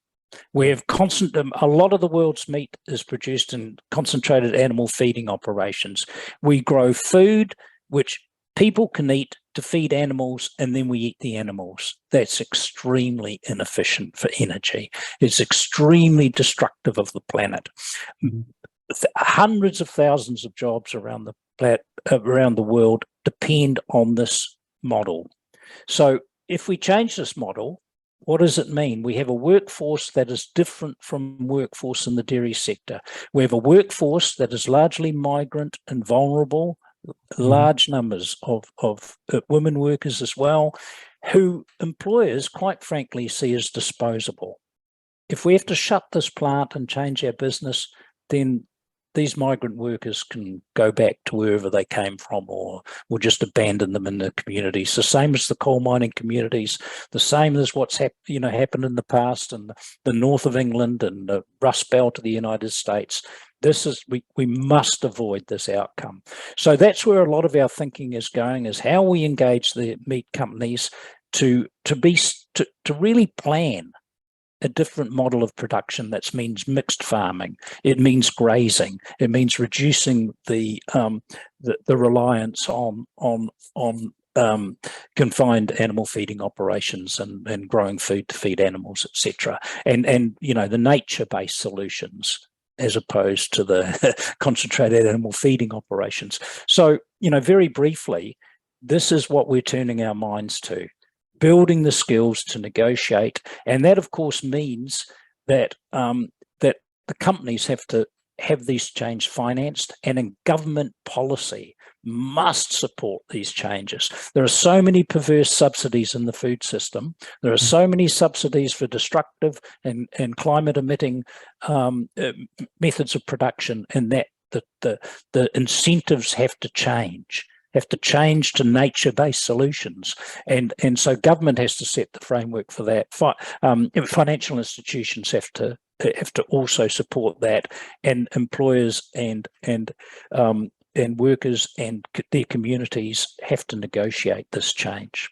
We have a lot of the world's meat is produced in concentrated animal feeding operations. We grow food which people can eat to feed animals, and then we eat the animals. That's extremely inefficient for energy. It's extremely destructive of the planet. Hundreds of thousands of jobs around the world depend on this model. So if we change this model, what does it mean? We have a workforce that is different from workforce in the dairy sector. We have a workforce that is largely migrant and vulnerable, large numbers of women workers as well, who employers, quite frankly, see as disposable. If we have to shut this plant and change our business, then these migrant workers can go back to wherever they came from, or we'll just abandon them in the communities. The same as the coal mining communities, the same as what's happened in the past in the north of England and the Rust Belt of the United States. We must avoid this outcome. So that's where a lot of our thinking is going, is how we engage the meat companies to really plan a different model of production. That means mixed farming. It means grazing. It means reducing the reliance on confined animal feeding operations and growing food to feed animals, etc. And the nature-based solutions as opposed to the concentrated animal feeding operations. So very briefly, this is what we're turning our minds to. Building the skills to negotiate, and that of course means that that the companies have to have these change financed, and in government policy must support these changes. There are so many perverse subsidies in the food system. There are so many subsidies for destructive and climate-emitting methods of production, and that the incentives have to change to nature-based solutions, and so government has to set the framework for that. Financial institutions have to also support that, and employers and workers and their communities have to negotiate this change.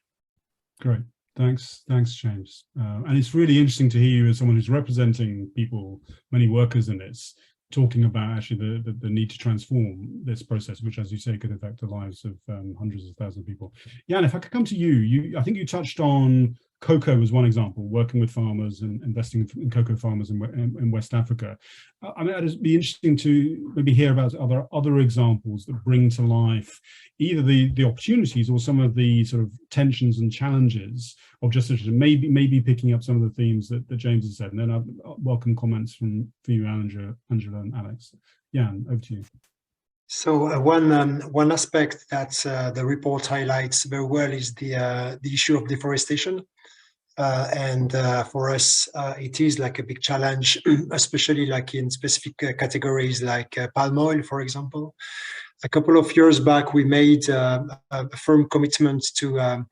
Great, thanks, James. And it's really interesting to hear you as someone who's representing people, many workers in this, talking about actually the need to transform this process, which, as you say, could affect the lives of hundreds of thousands of people. Yann, if I could come to you, I think you touched on cocoa as one example, working with farmers and investing in cocoa farmers in West Africa. I mean, it'd be interesting to maybe hear about other examples that bring to life either the opportunities or some of the sort of tensions and challenges of justice, maybe picking up some of the themes that James has said. And then I'd welcome comments for you, Angela and Alix. Yann, over to you. So one aspect that the report highlights very well is the issue of deforestation. And for us, it is like a big challenge, especially like in specific categories like palm oil, for example. A couple of years back, we made a firm commitment to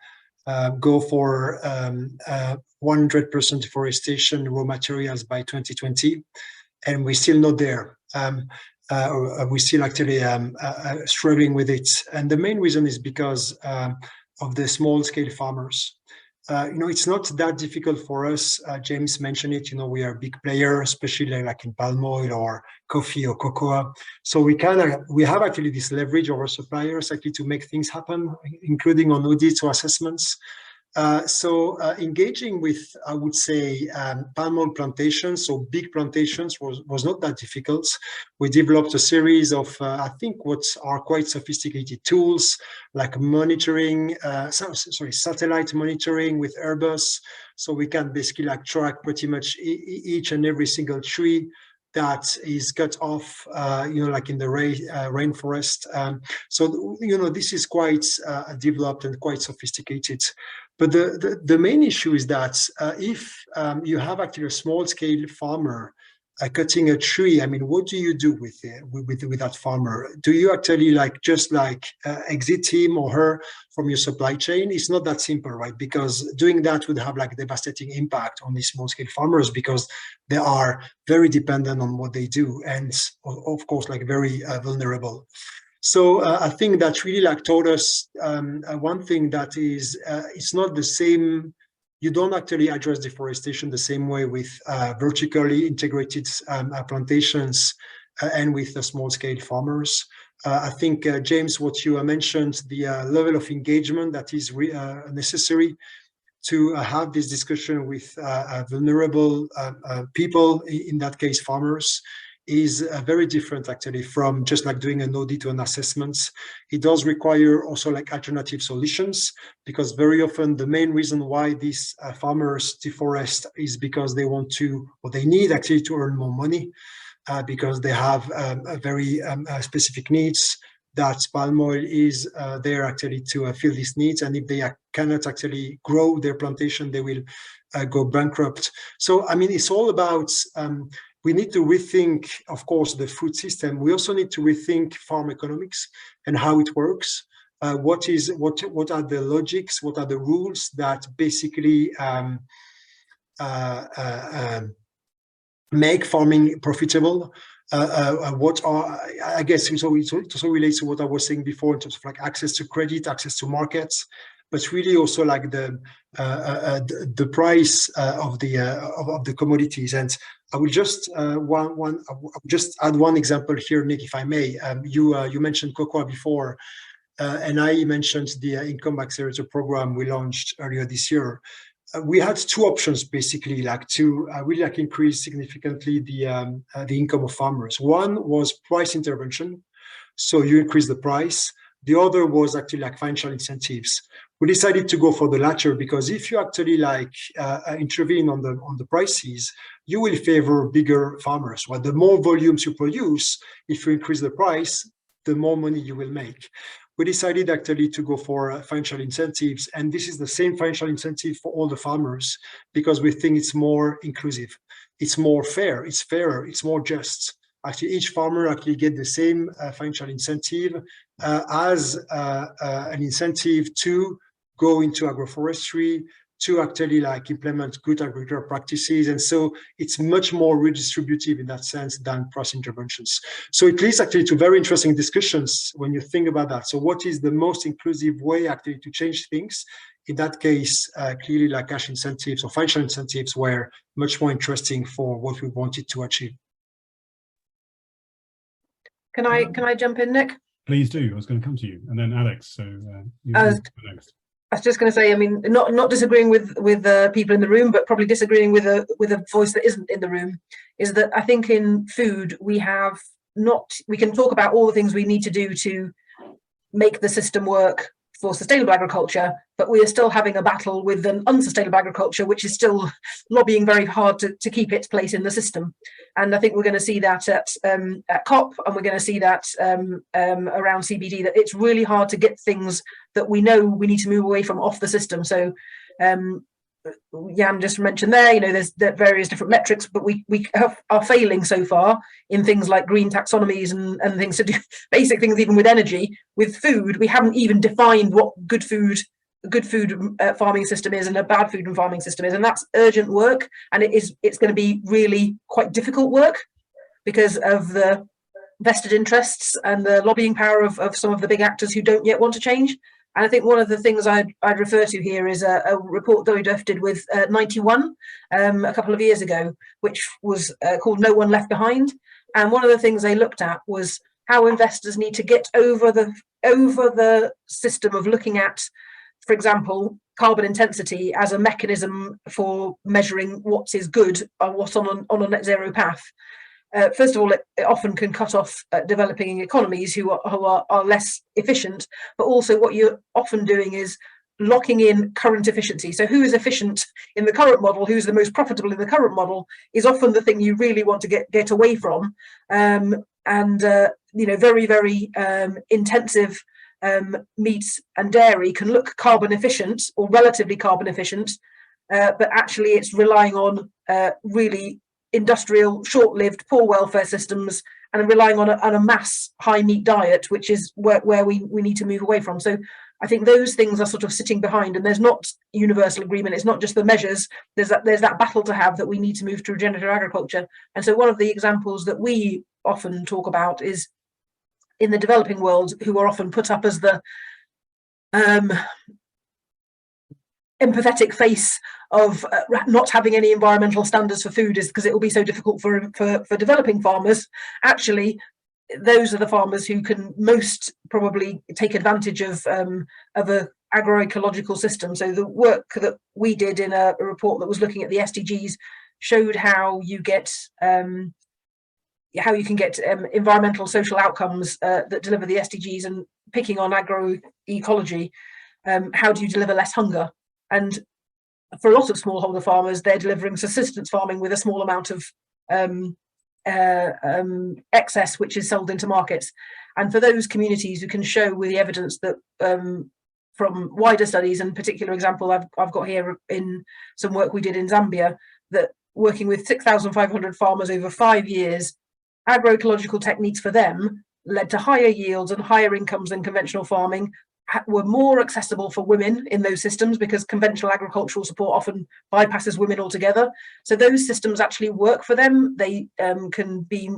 go for 100% deforestation raw materials by 2020, and we're still not there. We're still actually struggling with it. And the main reason is because of the small-scale farmers. It's not that difficult for us. James mentioned it. We are a big player, especially like in palm oil or coffee or cocoa. So we have actually this leverage over suppliers actually to make things happen, including on audits or assessments. So engaging with, I would say, palm oil plantations, so big plantations, was not that difficult. We developed a series of, I think, what are quite sophisticated tools, like monitoring, satellite monitoring with Airbus, so we can basically like track pretty much each and every single tree that is cut off, like in the rainforest. So this is quite developed and quite sophisticated. But the main issue is that if you have actually a small-scale farmer cutting a tree, I mean, what do you do with that farmer? Do you actually just exit him or her from your supply chain? It's not that simple, right? Because doing that would have like devastating impact on these small-scale farmers, because they are very dependent on what they do, and of course, like very vulnerable. So I think that really taught us one thing, that is, it's not the same. You don't actually address deforestation the same way with vertically integrated plantations and with the small-scale farmers. I think, James, what you mentioned, the level of engagement that is necessary to have this discussion with vulnerable people, in that case farmers, is very different actually from just like doing an audit or an assessment. It does require also like alternative solutions, because very often the main reason why these farmers deforest is because they want to, or they need actually to earn more money, because they have very specific needs, that palm oil is there actually to fill these needs. And if they cannot actually grow their plantation, they will go bankrupt. So, I mean, it's all about, we need to rethink, of course, the food system. We also need to rethink farm economics and how it works. What are the logics? What are the rules that basically make farming profitable? What are, I guess, so it also relates to what I was saying before in terms of like access to credit, access to markets, but really also like the price of the commodities. And I will just add one example here, Nick, if I may. You mentioned cocoa before, and I mentioned the Income Accelerator program we launched earlier this year. We had two options basically, like to really like increase significantly the income of farmers. One was price intervention, so you increase the price. The other was actually like financial incentives. We decided to go for the latter, because if you actually like intervene on the prices, you will favor bigger farmers. Well, the more volumes you produce, if you increase the price, the more money you will make. we decided actually to go for financial incentives. And this is the same financial incentive for all the farmers, because we think it's more inclusive, it's more fair, it's fairer, it's more just. Actually, each farmer actually get the same financial incentive as an incentive to go into agroforestry, to actually like implement good agricultural practices. And so it's much more redistributive in that sense than price interventions. So it leads actually to very interesting discussions when you think about that. So what is the most inclusive way actually to change things? In that case, clearly like cash incentives or financial incentives were much more interesting for what we wanted to achieve. Can I jump in, Nick? Please do. I was going to come to you, and then Alix. So you next. I was just going to say, I mean, not disagreeing with people in the room, but probably disagreeing with a voice that isn't in the room, is that I think in food we can talk about all the things we need to do to make the system work for sustainable agriculture, but we are still having a battle with an unsustainable agriculture, which is still lobbying very hard to keep its place in the system. And I think we're going to see that at COP, and we're going to see that around CBD, that it's really hard to get things that we know we need to move away from off the system. So Yann just mentioned there, there's various different metrics, but we are failing so far in things like green taxonomies and things to do, basic things even with energy. With food, we haven't even defined what good food farming system is and a bad food and farming system is, and that's urgent work, and it's going to be really quite difficult work because of the vested interests and the lobbying power of some of the big actors who don't yet want to change. And I think one of the things I'd refer to here is a report that we did with 91 a couple of years ago, which was called No One Left Behind. And one of the things they looked at was how investors need to get over the system of looking at, for example, carbon intensity as a mechanism for measuring what is good or what's on a net zero path. First of all, it often can cut off developing economies who are less efficient, but also what you're often doing is locking in current efficiency. So who is efficient in the current model, who's the most profitable in the current model, is often the thing you really want to get away from. Very, very intensive meat and dairy can look carbon efficient or relatively carbon efficient, but actually it's relying on really industrial, short-lived, poor welfare systems, and relying on a mass high meat diet, which is where we need to move away from. So I think those things are sort of sitting behind, and there's not universal agreement. It's not just the measures. There's that battle to have that we need to move to regenerative agriculture. And so one of the examples that we often talk about is in the developing world, who are often put up as the empathetic face of not having any environmental standards for food, is because it will be so difficult for developing farmers. Actually, those are the farmers who can most probably take advantage of a agroecological system. So the work that we did in a report that was looking at the SDGs showed how you get environmental social outcomes that deliver the SDGs, and picking on agroecology, how do you deliver less hunger? And for a lot of smallholder farmers, they're delivering subsistence farming with a small amount of excess, which is sold into markets. And for those communities who can show with the evidence that from wider studies, and particular example I've got here in some work we did in Zambia, that working with 6,500 farmers over 5 years, agroecological techniques for them led to higher yields and higher incomes than conventional farming, were more accessible for women in those systems, because conventional agricultural support often bypasses women altogether. So those systems actually work for them. They can be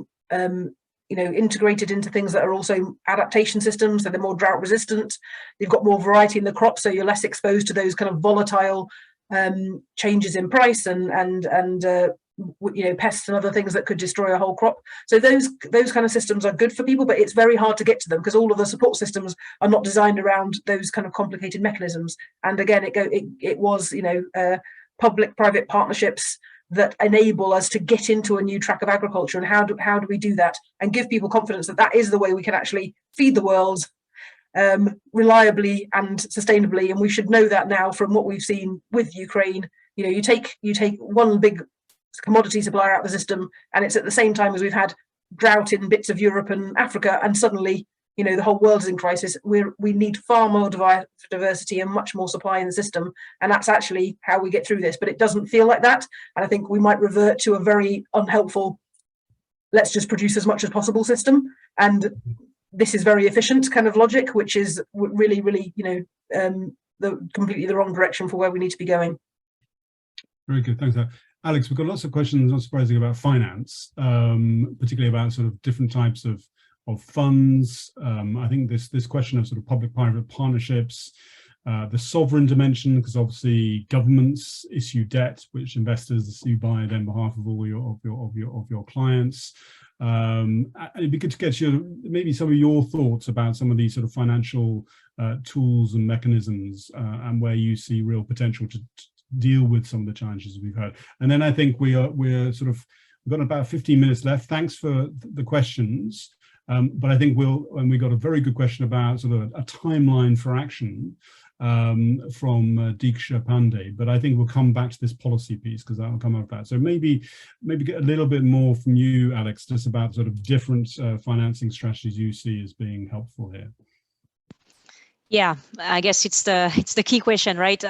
integrated into things that are also adaptation systems, so they're more drought resistant. You've got more variety in the crop, so you're less exposed to those kind of volatile changes in price and pests and other things that could destroy a whole crop. So those kind of systems are good for people, but it's very hard to get to them because all of the support systems are not designed around those kind of complicated mechanisms. And again, it was public-private partnerships that enable us to get into a new track of agriculture. And how do we do that and give people confidence that that is the way we can actually feed the world reliably and sustainably? And we should know that now from what we've seen with Ukraine. You take one big commodity supplier out of the system, and it's at the same time as we've had drought in bits of Europe and Africa, and suddenly you know, the whole world is in crisis. We need far more diversity and much more supply in the system, and that's actually how we get through this. But it doesn't feel like that, and I think we might revert to a very unhelpful, let's just produce as much as possible system, and this is very efficient kind of logic, which is really, you know, completely the wrong direction for where we need to be going. Very good, thanks. Alix, we've got lots of questions, not surprising, about finance, particularly about sort of different types of funds. I think this question of sort of public-private partnerships, the sovereign dimension, because obviously governments issue debt, which investors issue by on behalf of all your clients. It'd be good to get maybe some of your thoughts about some of these sort of financial tools and mechanisms, and where you see real potential to deal with some of the challenges we've had. And then I think we've got about 15 minutes left. Thanks for the questions. But I think we got a very good question about sort of a timeline for action from Diksha Pandey, but I think we'll come back to this policy piece because that will come up that. So maybe get a little bit more from you, Alix, just about sort of different financing strategies you see as being helpful here. Yeah, I guess it's the key question, right?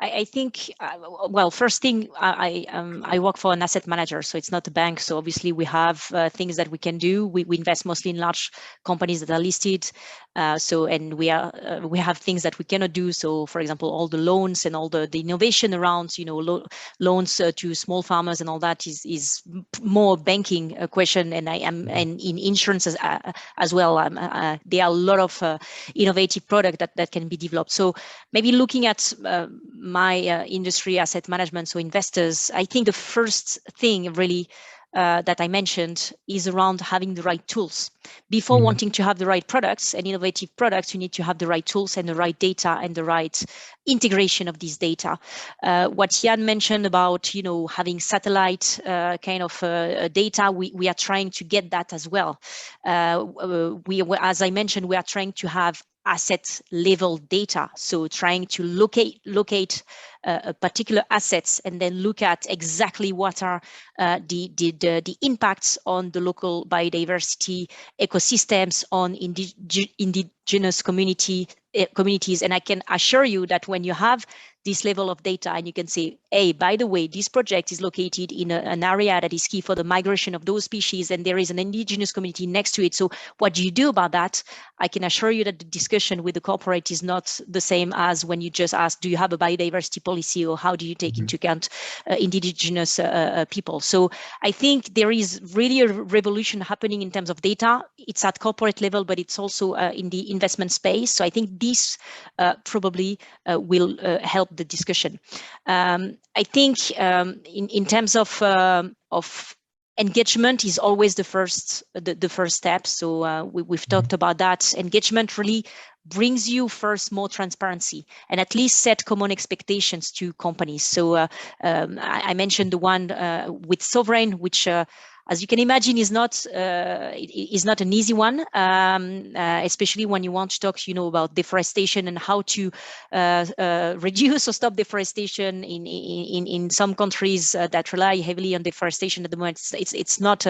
I think, well, first thing, I work for an asset manager, so it's not a bank. So obviously we have things that we can do. We invest mostly in large companies that are listed. And we have things that we cannot do. So for example, all the loans and all the innovation around, you know, loans to small farmers and all that is more banking question. And and in insurance as well. There are a lot of innovative products that can be developed. So maybe looking at my industry, asset management, so investors, I think the first thing really that I mentioned is around having the right tools. Before wanting to have the right products and innovative products, you need to have the right tools and the right data and the right integration of these data. What Yann mentioned about, you know, having satellite kind of data, we are trying to get that as well. As I mentioned, we are trying to have asset level data, so trying to locate particular assets and then look at exactly what are the impacts on the local biodiversity ecosystems, on indigenous communities. And I can assure you that when you have this level of data and you can say, hey, by the way, this project is located in an area that is key for the migration of those species, and there is an indigenous community next to it. So what do you do about that? I can assure you that the discussion with the corporate is not the same as when you just ask, do you have a biodiversity policy, or how do you take into account indigenous people? So I think there is really a revolution happening in terms of data. It's at corporate level, but it's also in the investment space. So I think this probably will help the discussion. I think in terms of engagement is always the first step. So we've talked about that. Engagement really brings you first more transparency and at least set common expectations to companies. So I mentioned the one with sovereign, which as you can imagine, is not an easy one, especially when you want to talk, you know, about deforestation and how to reduce or stop deforestation in some countries that rely heavily on deforestation at the moment. It's not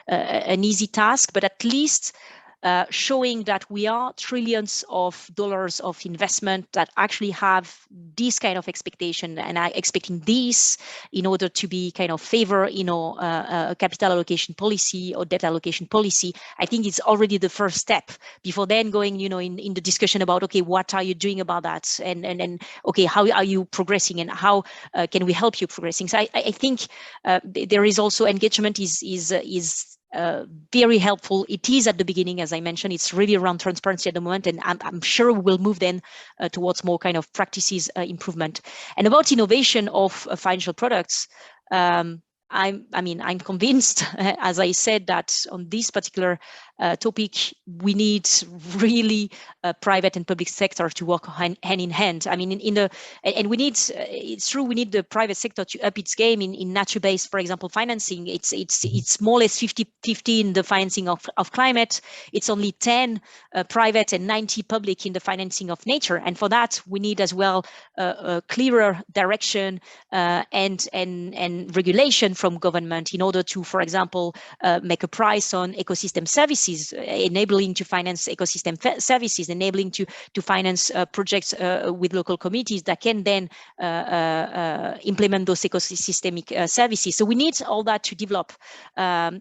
an easy task, but at least showing that we are trillions of dollars of investment that actually have this kind of expectation and are expecting this in order to be kind of favor, you know, a capital allocation policy or debt allocation policy. I think it's already the first step before then going, you know, in the discussion about, okay, what are you doing about that? And okay, how are you progressing and how can we help you progressing? So I think there is also engagement is very helpful. It is at the beginning, as I mentioned, it's really around transparency at the moment, and I'm sure we'll move then towards more kind of practices improvement. And about innovation of financial products, I'm convinced, as I said, that on this particular topic, we need really private and public sector to work hand in hand. I mean, and we need, it's true, we need the private sector to up its game in nature-based, for example, financing. It's more or less 50-50 in the financing of climate. It's only 10 private and 90 public in the financing of nature. And for that, we need as well a clearer direction and regulation from government in order to, for example, make a price on ecosystem services, enabling to finance ecosystem services, enabling to finance projects with local communities that can then implement those ecosystemic services. So we need all that to develop.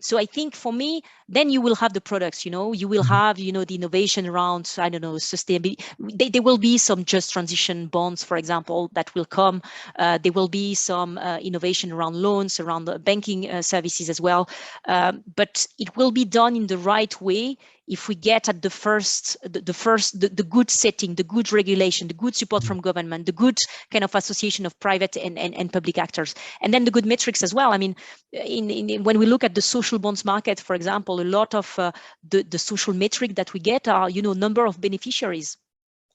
So I think for me, then you will have the products, you know, you will have, you know, the innovation around, I don't know, sustainability. There will be some just transition bonds, for example, that will come. There will be some innovation around loans, around the banking services as well. But it will be done in the right way if we get at the good setting, the good regulation, the good support from government, the good kind of association of private and public actors, and then the good metrics as well. I mean, when we look at the social bonds market, for example, a lot of the social metric that we get are, you know, number of beneficiaries.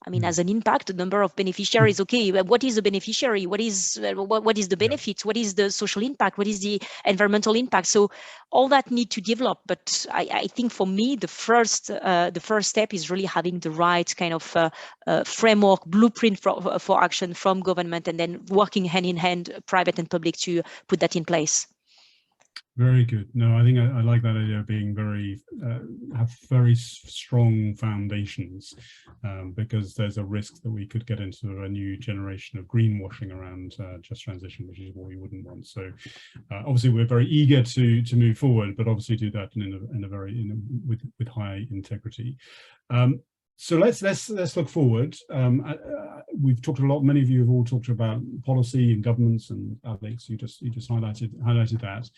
I mean, as an impact, the number of beneficiaries, okay, what is the beneficiary? What is the benefit? What is the social impact? What is the environmental impact? So all that need to develop. But I think for me, the first step is really having the right kind of framework, blueprint for action from government, and then working hand in hand, private and public, to put that in place. Very good. No, I think I like that idea of being have very strong foundations, because there's a risk that we could get into a new generation of greenwashing around just transition, which is what we wouldn't want. So obviously we're very eager to move forward, but obviously do that with high integrity. So let's look forward. We've talked a lot. Many of you have all talked about policy and governments, and Alix, you just highlighted that.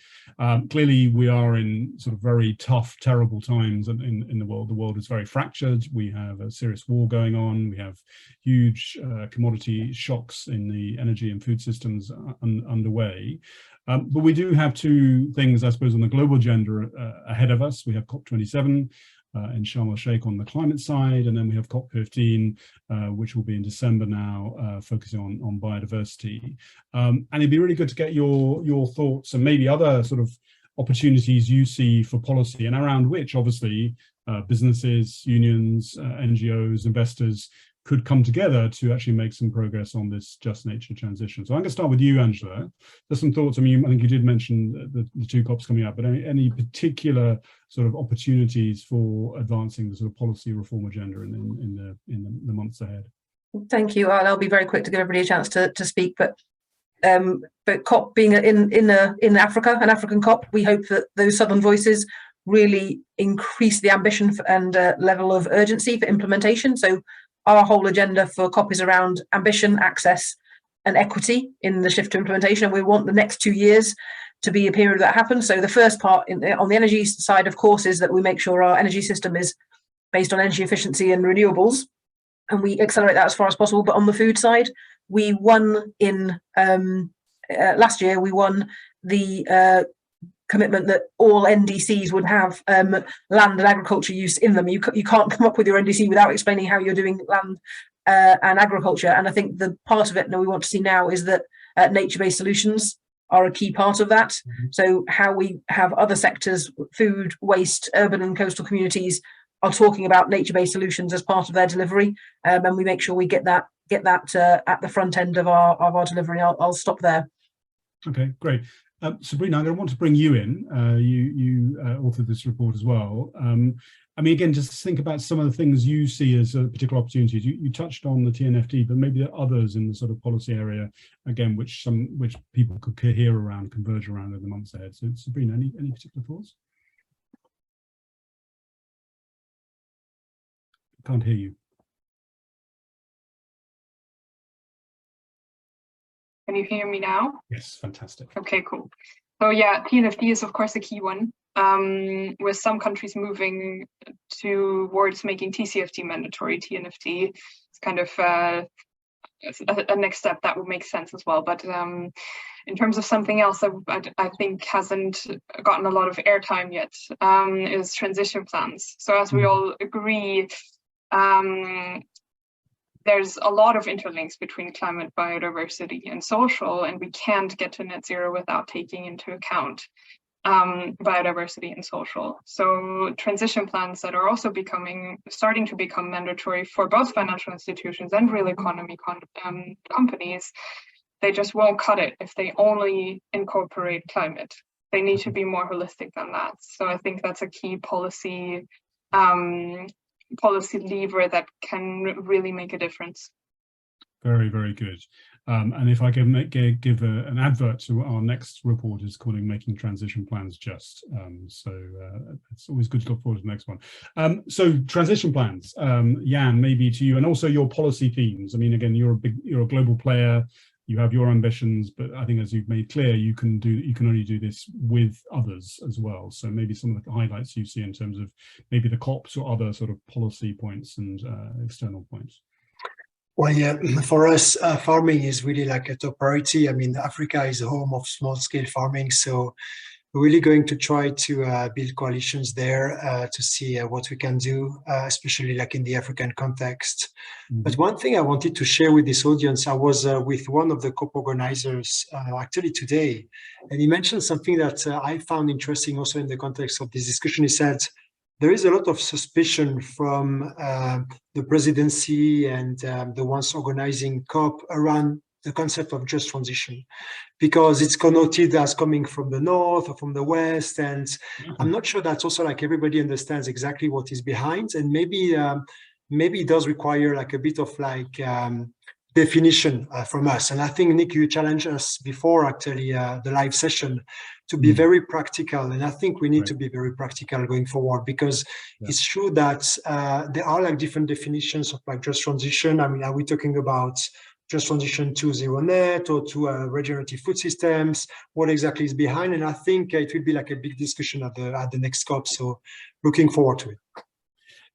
Clearly, we are in sort of very tough, terrible times in the world. The world is very fractured. We have a serious war going on. We have huge commodity shocks in the energy and food systems underway. But we do have two things, I suppose, on the global agenda ahead of us. We have COP27. In Sharm el-Sheikh on the climate side, and then we have COP15, which will be in December now, focusing on biodiversity. And it'd be really good to get your thoughts and maybe other sort of opportunities you see for policy, and around which obviously businesses, unions, NGOs, investors could come together to actually make some progress on this just nature transition. So I'm going to start with you, Angela. There's some thoughts. I mean, I think you did mention the two COPs coming up, but any particular sort of opportunities for advancing the sort of policy reform agenda in the months ahead? Thank you. I'll be very quick to give everybody a chance to speak. But COP being in Africa, an African COP, we hope that those Southern voices really increase the ambition and level of urgency for implementation. So our whole agenda for COP is around ambition, access, and equity in the shift to implementation. We want the next 2 years to be a period that happens. So the first part on the energy side, of course, is that we make sure our energy system is based on energy efficiency and renewables, and we accelerate that as far as possible. But on the food side, we won in last year. We won the commitment that all NDCs would have land and agriculture use in them. You can't come up with your NDC without explaining how you're doing land and agriculture. And I think the part of it that we want to see now is that nature-based solutions are a key part of that. So how we have other sectors, food, waste, urban and coastal communities, are talking about nature-based solutions as part of their delivery, and we make sure we get that at the front end of our delivery. I'll stop there. Okay, great. Sabrina, I'm going to want to bring you in. You authored this report as well. I mean, again, just think about some of the things you see as particular opportunities. You touched on the TNFD, but maybe there are others in the sort of policy area, again, which people could cohere around, converge around in the months ahead. So, Sabrina, any particular thoughts? Can't hear you. Can you hear me now? Yes, fantastic. Okay, cool. So yeah, TNFD is of course a key one, with some countries moving towards making TCFD mandatory. TNFD is kind of a next step that would make sense as well. But in terms of something else that I think hasn't gotten a lot of airtime yet, is transition plans. So as we all agree, there's a lot of interlinks between climate, biodiversity, and social, and we can't get to net zero without taking into account biodiversity and social. So transition plans that are also starting to become mandatory for both financial institutions and real economy companies they just won't cut it if they only incorporate climate. They need to be more holistic than that. So I think that's a key policy lever that can really make a difference. Very, very good. And if I can give an advert to our next report, is calling Making Transition Plans Just. It's always good to look forward to the next one. So transition plans, Yann, maybe to you, and also your policy themes. I mean, again, you're a global player. You have your ambitions, but I think, as you've made clear, you can only do this with others as well. So maybe some of the highlights you see in terms of maybe the COPs or other sort of policy points and external points. Well, yeah, for us, farming is really like a top priority. I mean, Africa is a home of small-scale farming, so we're really going to try to build coalitions there to see what we can do, especially like in the African context. Mm-hmm. But one thing I wanted to share with this audience, I was with one of the COP organizers actually today, and he mentioned something that I found interesting also in the context of this discussion. He said, there is a lot of suspicion from the presidency and the ones organizing COP around the concept of just transition, because it's connoted as coming from the north or from the west, and I'm not sure that's also like everybody understands exactly what is behind, and maybe it does require like a bit of like definition from us. And I think, Nick, you challenged us before actually the live session to be very practical, and I think we need to be very practical going forward, because it's true that there are like different definitions of like just transition. I mean, are we talking about just transition to zero net or to regenerative food systems? What exactly is behind? And I think it will be like a big discussion at the next COP, so looking forward to it.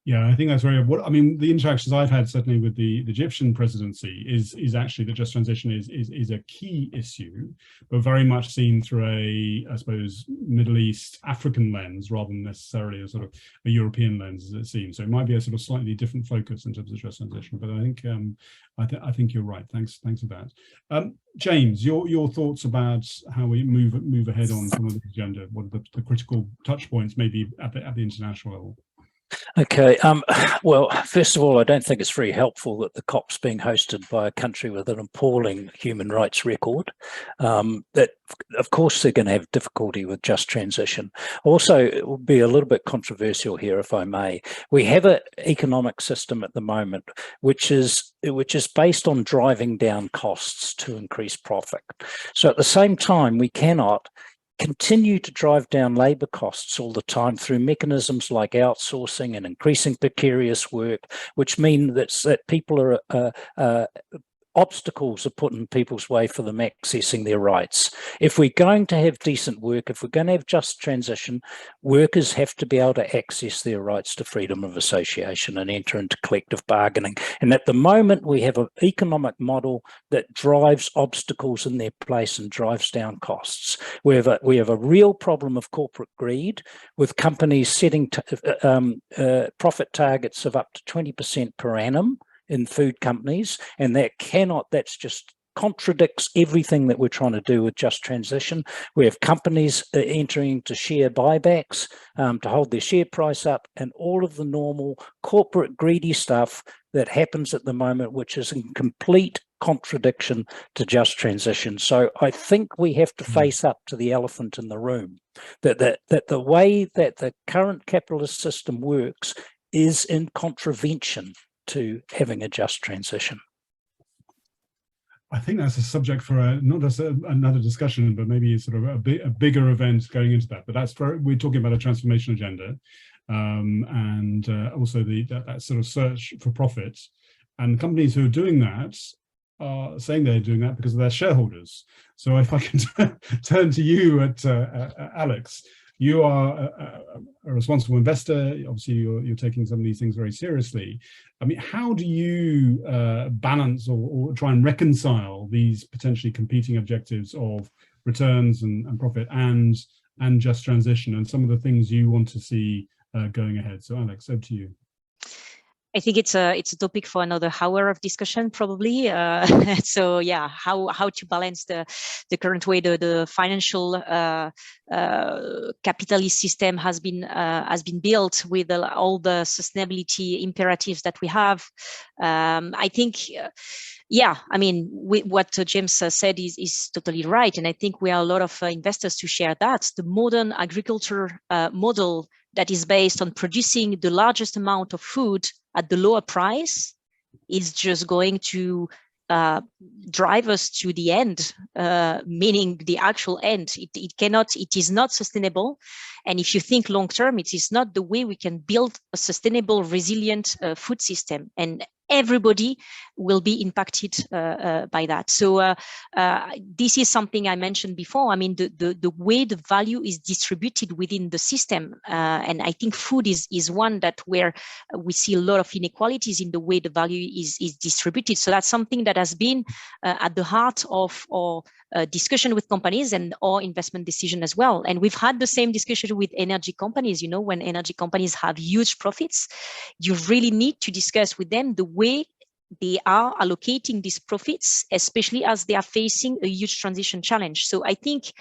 Yeah, I think that's very. I mean, the interactions I've had certainly with the Egyptian presidency is actually that just transition is a key issue, but very much seen through I suppose, Middle East African lens rather than necessarily a sort of a European lens, as it seems. So it might be a sort of slightly different focus in terms of just transition. But I think you're right. Thanks for that. James, your thoughts about how we move ahead on some of the agenda. What are the critical touch points, maybe at the international level? Okay, well, first of all, I don't think it's very helpful that the COP's being hosted by a country with an appalling human rights record. That, of course, they're going to have difficulty with just transition. Also, it will be a little bit controversial here, if I may. We have an economic system at the moment which is based on driving down costs to increase profit. So at the same time, we cannot continue to drive down labour costs all the time through mechanisms like outsourcing and increasing precarious work, which mean that people are obstacles are put in people's way for them accessing their rights. If we're going to have decent work, if we're going to have just transition, workers have to be able to access their rights to freedom of association and enter into collective bargaining. And at the moment, we have an economic model that drives obstacles in their place and drives down costs. We have a real problem of corporate greed, with companies setting profit targets of up to 20% per annum in food companies, and that's just contradicts everything that we're trying to do with just transition. We have companies entering into share buybacks to hold their share price up, and all of the normal corporate greedy stuff that happens at the moment, which is in complete contradiction to just transition. So I think we have to face up to the elephant in the room, that the way that the current capitalist system works is in contravention to having a just transition. I think that's a subject for not just another discussion, but maybe sort of a bigger event going into that. But we're talking about a transformation agenda, and also that sort of search for profit. And companies who are doing that are saying they're doing that because of their shareholders. So if I can turn to you at Alix. You are a responsible investor. Obviously, you're taking some of these things very seriously. I mean, how do you balance or try and reconcile these potentially competing objectives of returns and profit and just transition, and some of the things you want to see going ahead? So, Alix, over to you. I think it's a topic for another hour of discussion, probably. So yeah, how to balance the current way the financial capitalist system has been built with all the sustainability imperatives that we have. I think. Yeah, I mean, what James said is totally right. And I think we are a lot of investors to share that. The modern agriculture model that is based on producing the largest amount of food at the lower price is just going to drive us to the end, meaning the actual end. It is not sustainable. And if you think long term, it is not the way we can build a sustainable, resilient food system. And everybody will be impacted by that. So this is something I mentioned before. I mean, the way the value is distributed within the system, and I think food is one that where we see a lot of inequalities in the way the value is distributed. So that's something that has been at the heart of our discussion with companies and our investment decision as well. And we've had the same discussion with energy companies. You know, when energy companies have huge profits, you really need to discuss with them the way they are allocating these profits, especially as they are facing a huge transition challenge. So I think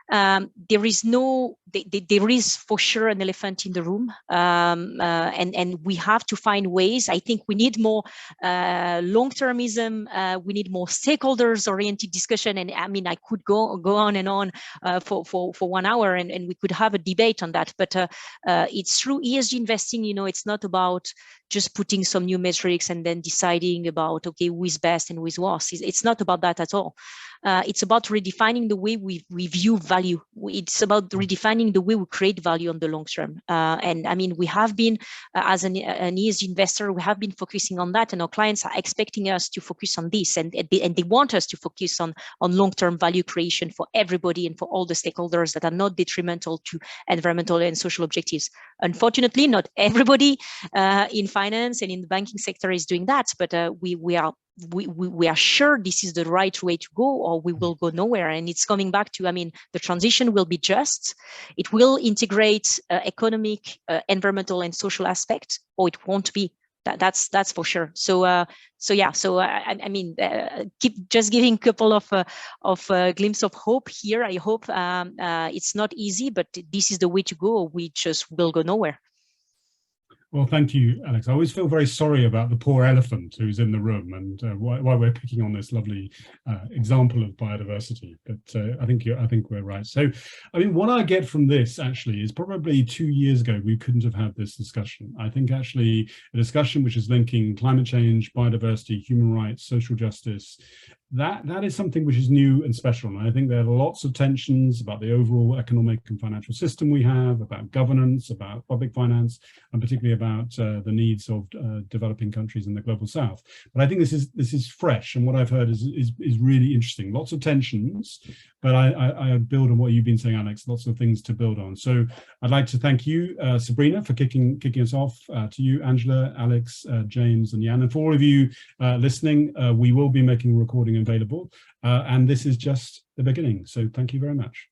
there is for sure an elephant in the room, and we have to find ways. I think we need more long-termism. We need more stakeholders-oriented discussion. And I mean, I could go on and on for 1 hour, and we could have a debate on that. But it's through ESG investing. You know, it's not about just putting some new metrics and then deciding about, okay, who is best and who is worst. It's not about that at all. It's about redefining the way we view value. It's about redefining the way we create value on the long term. And I mean, we have been, as an ESG investor, we have been focusing on that, and our clients are expecting us to focus on this, and they want us to focus on long-term value creation for everybody and for all the stakeholders that are not detrimental to environmental and social objectives. Unfortunately, not everybody in finance and in the banking sector is doing that, but we are sure this is the right way to go, or we will go nowhere. And it's coming back to, I mean, the transition will be just, it will integrate economic, environmental and social aspects, or it won't be. That's for sure. So yeah. So I mean, keep just giving a couple of glimpse of hope here. I hope it's not easy, but this is the way to go. We just will go nowhere. Well, thank you, Alix. I always feel very sorry about the poor elephant who's in the room, and why we're picking on this lovely example of biodiversity. But I think we're right. So, I mean, what I get from this actually is probably 2 years ago we couldn't have had this discussion. I think actually a discussion which is linking climate change, biodiversity, human rights, social justice. That is something which is new and special. And I think there are lots of tensions about the overall economic and financial system we have, about governance, about public finance, and particularly about the needs of developing countries in the global south. But I think this is fresh, and what I've heard is really interesting. Lots of tensions, but I build on what you've been saying, Alix. Lots of things to build on. So I'd like to thank you, Sabrina, for kicking us off. To you, Angela, Alix, James, and Yann, and for all of you listening. We will be making a recording available, and this is just the beginning. So thank you very much.